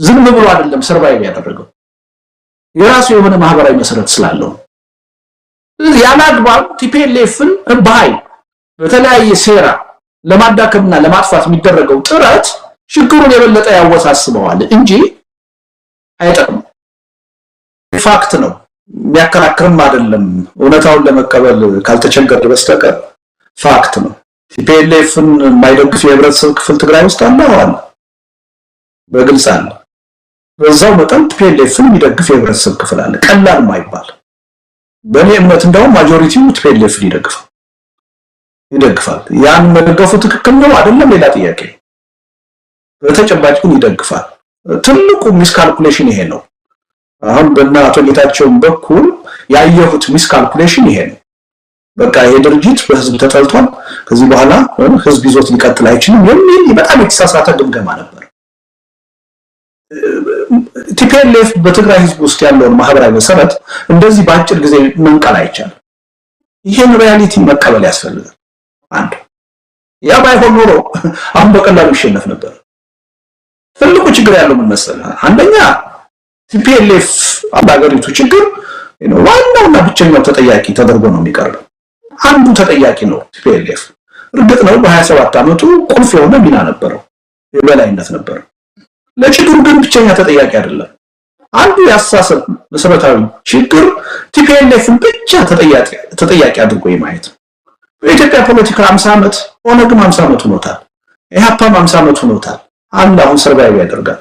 ዝም ብሎ አይደለም ሰርቫይቭ ያደረገው የራሱ የሆነ ማህበራዊ መሰረት ስላለው ያላግባብ ቲፒኤልኤፍን በኃይል በተለያየ ሴራ ለማዳከምና ለማጥፋት የሚደረገው ጥረት ችግሩን የበለጠ ያወሳስበዋል እንጂ አይጠቅም። ፋክት ነው የሚያከራክርም አይደለም። እውነታውን ለመቀበል ካልተቸገረ በስተቀር ፋክት ነው። ቲፒኤልኤፍን የማይደግፍ የህብረተሰብ ክፍል ትግራይ ውስጥ አለ በግልጽ አለ። በዛው መጠን ቲፒኤልኤፍን የሚደግፍ የህብረተሰብ ክፍል አለ። ቀላል የማይባል በእኔ እምነት እንደውም ማጆሪቲው ቲፒኤልኤፍን ይደግፋል። ያን መደገፉ ትክክል ነው አይደለም ሌላ ጥያቄ። በተጨባጭ ግን ይደግፋል። ትልቁ ሚስካልኩሌሽን ይሄ ነው። አሁን በእናቶ ጌታቸው በኩል ያየሁት ሚስካልኩሌሽን ይሄ ነው። በቃ ይሄ ድርጅት በህዝብ ተጠልቷል፣ ከዚህ በኋላ ህዝብ ይዞት ሊቀጥል አይችልም የሚል በጣም የተሳሳተ ግምገማ ነበር። ቲፒኤልኤፍ በትግራይ ህዝብ ውስጥ ያለውን ማህበራዊ መሰረት እንደዚህ በአጭር ጊዜ መንቀል አይቻልም። ይሄን ሪያሊቲ መቀበል ያስፈልጋል። አንድ ያ ባይሆን ኖሮ አሁን በቀላሉ ይሸነፍ ነበር። ትልቁ ችግር ያለው ምን መሰለህ? አንደኛ ቲፒኤልኤፍ አባገሪቱ ችግር ዋናውና ብቸኛው ተጠያቂ ተደርጎ ነው የሚቀርበው። አንዱ ተጠያቂ ነው ቲፒኤልኤፍ። እርግጥ ነው በ27 ዓመቱ ቁልፍ የሆነ ሚና ነበረው፣ የበላይነት ነበር። ለችግሩ ግን ብቸኛ ተጠያቂ አይደለም። አንዱ ያሳሰብ መሰረታዊ ችግር ቲፒኤልኤፍን ብቻ ተጠያቂ አድርጎ የማየት በኢትዮጵያ ፖለቲካ 50 ዓመት ኦነግም 50 ዓመት ሆኖታል፣ ኢህአፓም 50 ዓመት ሆኖታል። አንድ አሁን ሰርቫይቭ ያደርጋል።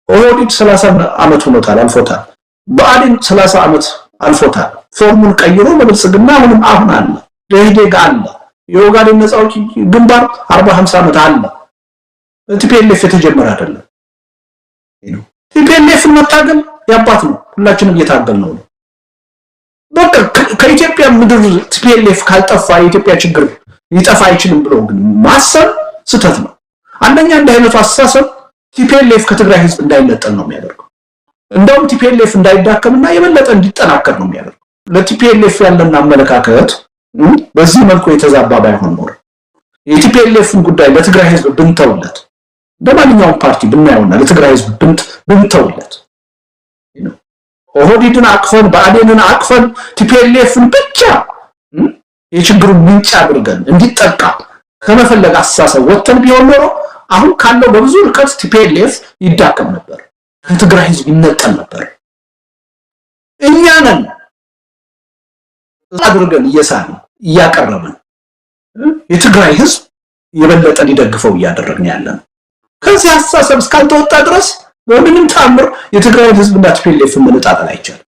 ኦህዴድ 30 ዓመት ሆኖታል አልፎታል። ብአዴን 30 ዓመት አልፎታል። ፎርሙን ቀይሮ በብልጽግና አሁን አለ። ደኢህዴግ አለ። የኦጋዴን ነፃ አውጪ ግንባር 40-50 ዓመት አለ። ቲፒኤልኤፍ የተጀመረ አይደለም። ቲፒኤልኤፍን መታገል ያባት ነው። ሁላችንም እየታገል ነው። በቃ ከኢትዮጵያ ምድር ቲፒኤልኤፍ ካልጠፋ የኢትዮጵያ ችግር ሊጠፋ አይችልም ብሎ ግን ማሰብ ስተት ነው። አንደኛ እንደ አይነቱ አስተሳሰብ ቲፒኤልኤፍ ከትግራይ ህዝብ እንዳይነጠል ነው የሚያደርገው። እንደውም ቲፒኤልኤፍ እንዳይዳከምና የበለጠ እንዲጠናከር ነው የሚያደርገው። ለቲፒኤልኤፍ ያለን አመለካከት በዚህ መልኩ የተዛባ ባይሆን ኖሮ የቲፒኤልኤፍን ጉዳይ ለትግራይ ህዝብ ብንተውለት፣ እንደማንኛውም ፓርቲ ብናየውና ለትግራይ ህዝብ ብንተውለት፣ ኦህዴድን አቅፈን ብአዴንን አቅፈን ቲፒኤልኤፍን ብቻ የችግሩን ምንጭ አድርገን እንዲጠቃ ከመፈለግ አስተሳሰብ ወጥተን ቢሆን ኖሮ አሁን ካለው በብዙ ርቀት ቲፒኤልኤፍ ይዳከም ነበር፣ ከትግራይ ህዝብ ይነጠል ነበር። እኛንን አድርገን እያቀረብን የትግራይ ህዝብ የበለጠ ሊደግፈው እያደረግን ያለን ከዚህ አስተሳሰብ እስካልተወጣ ድረስ በምንም ተአምር የትግራይ ህዝብና ቲፒኤልኤፍ መነጣጠል አይቻልም።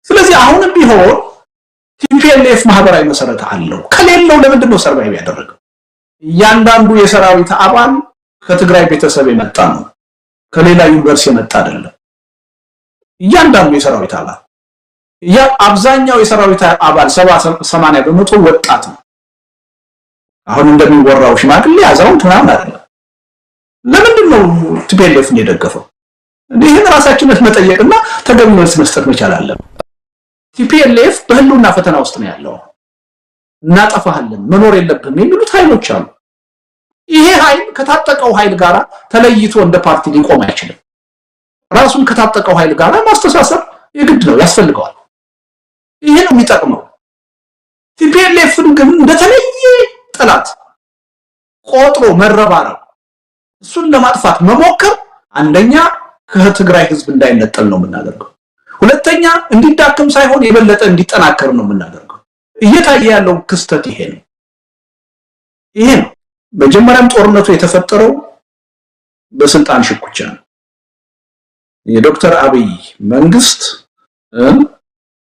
ስለዚህ አሁንም ቢሆን ቲፒኤልኤፍ ማህበራዊ መሰረት አለው። ከሌለው ለምንድን ነው ሰርቫይቭ ያደረገው? እያንዳንዱ የሰራዊት አባል ከትግራይ ቤተሰብ የመጣ ነው፣ ከሌላ ዩኒቨርሲቲ የመጣ አይደለም። እያንዳንዱ የሰራዊት አባል አብዛኛው የሰራዊት አባል 70-80% ወጣት ነው። አሁን እንደሚወራው ሽማግሌ አዛውንት ምናምን አይደለም። ለምንድን ነው ቲፒኤልኤፍን የደገፈው? ይህን ራሳችንን መጠየቅና ተገቢ መልስ መስጠት መቻል አለብን። ቲፒኤልኤፍ በህልውና ፈተና ውስጥ ነው ያለው። እናጠፋለን፣ መኖር የለብንም የሚሉት ኃይሎች አሉ። ይሄ ኃይል ከታጠቀው ኃይል ጋር ተለይቶ እንደ ፓርቲ ሊቆም አይችልም። ራሱን ከታጠቀው ኃይል ጋር ማስተሳሰር የግድ ነው፣ ያስፈልገዋል። ይሄ ነው የሚጠቅመው። ቲፒኤልኤፍን ግን እንደተለየ ጠላት ቆጥሮ መረባረብ፣ እሱን ለማጥፋት መሞከር አንደኛ ከትግራይ ህዝብ እንዳይነጠል ነው የምናደርገው። ሁለተኛ እንዲዳከም ሳይሆን የበለጠ እንዲጠናከር ነው የምናደርገው። እየታየ ያለው ክስተት ይሄ ነው። መጀመሪያም ጦርነቱ የተፈጠረው በስልጣን ሽኩቻ ነው። የዶክተር አብይ መንግስት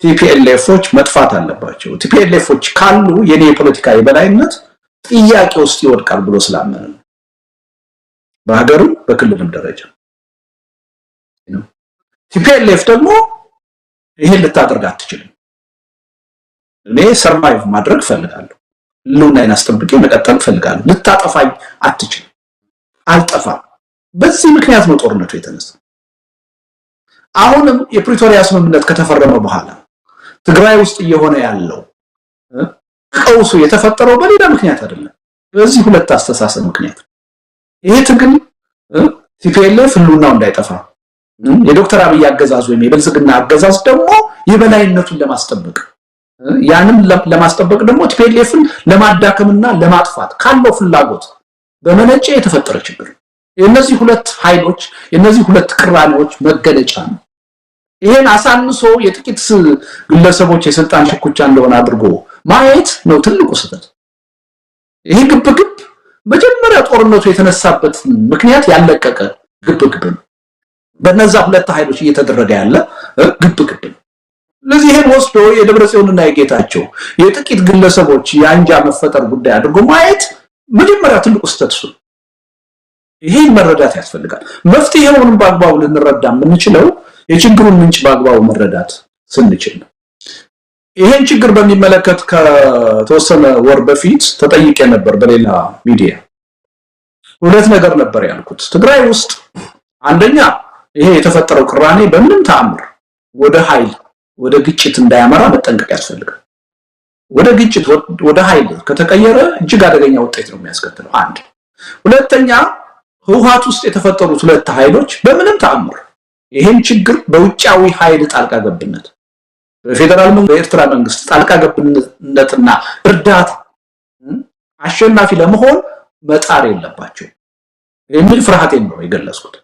ቲፒኤልኤፎች መጥፋት አለባቸው፣ ቲፒኤልኤፎች ካሉ የኔ የፖለቲካ የበላይነት ጥያቄ ውስጥ ይወድቃል ብሎ ስላመነ ነው። በሀገርም በክልልም ደረጃ ቲፒኤልኤፍ ደግሞ ይሄን ልታደርግ አትችልም። እኔ ሰርቫይቭ ማድረግ ፈልጋለሁ፣ ህልውናዬን አስጠብቄ መቀጠል ፈልጋለሁ። ልታጠፋኝ አትችልም፣ አልጠፋም። በዚህ ምክንያት ነው ጦርነቱ የተነሳው። አሁንም የፕሪቶሪያ ስምምነት ከተፈረመ በኋላ ትግራይ ውስጥ እየሆነ ያለው ቀውሱ የተፈጠረው በሌላ ምክንያት አይደለም፣ በዚህ ሁለት አስተሳሰብ ምክንያት ይሄ ትግል ቲፒኤልኤፍ ህልውናው እንዳይጠፋ የዶክተር አብይ አገዛዝ ወይም የብልጽግና አገዛዝ ደግሞ የበላይነቱን ለማስጠበቅ ያንን ለማስጠበቅ ደግሞ ቲፒኤልኤፍን ለማዳከምና ለማጥፋት ካለው ፍላጎት በመነጨ የተፈጠረ ችግር የነዚህ ሁለት ኃይሎች የነዚህ ሁለት ቅራኔዎች መገለጫ ነው። ይሄን አሳንሶ የጥቂት ግለሰቦች የስልጣን ሽኩቻ እንደሆነ አድርጎ ማየት ነው ትልቁ ስህተት። ይሄ ግብግብ መጀመሪያ ጦርነቱ የተነሳበት ምክንያት ያለቀቀ ግብግብ ነው። በእነዛ ሁለት ኃይሎች እየተደረገ ያለ ግብግብ ነው። ለዚህ ይሄን ወስዶ የደብረጽዮንና የጌታቸው የጥቂት ግለሰቦች የአንጃ መፈጠር ጉዳይ አድርጎ ማየት መጀመሪያ ትልቁ ስህተት ነው። ይሄን መረዳት ያስፈልጋል። መፍትሄውን በአግባቡ ልንረዳ የምንችለው የችግሩን ምንጭ በአግባቡ መረዳት ስንችል ነው። ይሄን ችግር በሚመለከት ከተወሰነ ወር በፊት ተጠይቄ ነበር በሌላ ሚዲያ። ሁለት ነገር ነበር ያልኩት። ትግራይ ውስጥ አንደኛ ይሄ የተፈጠረው ቅራኔ በምንም ተአምር ወደ ኃይል ወደ ግጭት እንዳያመራ መጠንቀቅ ያስፈልጋል። ወደ ግጭት ወደ ኃይል ከተቀየረ እጅግ አደገኛ ውጤት ነው የሚያስከትለው። አንድ ሁለተኛ ህወሓት ውስጥ የተፈጠሩት ሁለት ኃይሎች በምንም ተአምር ይሄን ችግር በውጫዊ ኃይል ጣልቃ ገብነት በፌደራል መንግስት በኤርትራ መንግስት ጣልቃ ገብነትና እርዳታ አሸናፊ ለመሆን መጣር የለባቸው የሚል ፍርሃቴን ነው የገለጽኩት።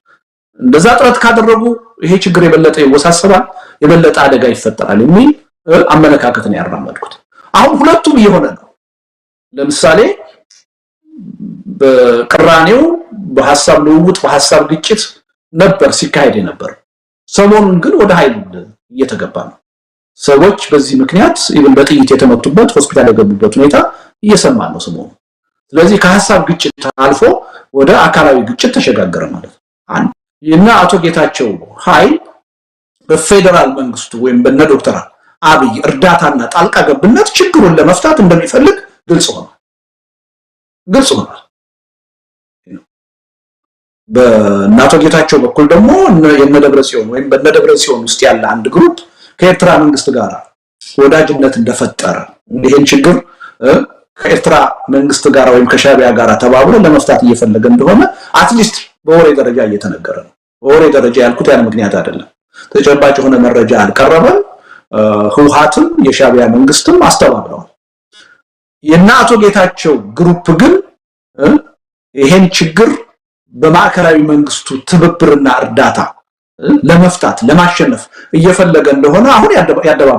እንደዛ ጥረት ካደረጉ ይሄ ችግር የበለጠ ይወሳሰባል፣ የበለጠ አደጋ ይፈጠራል የሚል አመለካከት ነው ያራመድኩት። አሁን ሁለቱም እየሆነ ነው። ለምሳሌ በቅራኔው በሐሳብ ልውውጥ በሐሳብ ግጭት ነበር ሲካሄድ የነበር። ሰሞኑን ግን ወደ ኃይል እየተገባ ነው። ሰዎች በዚህ ምክንያት ኢቭን በጥይት የተመቱበት ሆስፒታል የገቡበት ሁኔታ እየሰማን ነው ሰሞኑን። ስለዚህ ከሐሳብ ግጭት አልፎ ወደ አካላዊ ግጭት ተሸጋገረ ማለት ነው። አንድ እና አቶ ጌታቸው ኃይል በፌደራል መንግስቱ ወይም በነ ዶክተር አብይ እርዳታና ጣልቃ ገብነት ችግሩን ለመፍታት እንደሚፈልግ ግልጽ ሆኗል። በእናቶ ጌታቸው በኩል ደግሞ የነደብረጽዮን ወይም በነደብረጽዮን ውስጥ ያለ አንድ ግሩፕ ከኤርትራ መንግስት ጋር ወዳጅነት እንደፈጠረ ይሄን ችግር ከኤርትራ መንግስት ጋር ወይም ከሻቢያ ጋር ተባብሮ ለመፍታት እየፈለገ እንደሆነ አትሊስት በወሬ ደረጃ እየተነገረ ነው። በወሬ ደረጃ ያልኩት ያን ምክንያት አይደለም። ተጨባጭ የሆነ መረጃ አልቀረበም። ህወሓትም የሻቢያ መንግስትም አስተባብረዋል። የናቶ ጌታቸው ግሩፕ ግን ይሄን ችግር በማዕከላዊ መንግስቱ ትብብርና እርዳታ ለመፍታት ለማሸነፍ እየፈለገ እንደሆነ አሁን ያደባ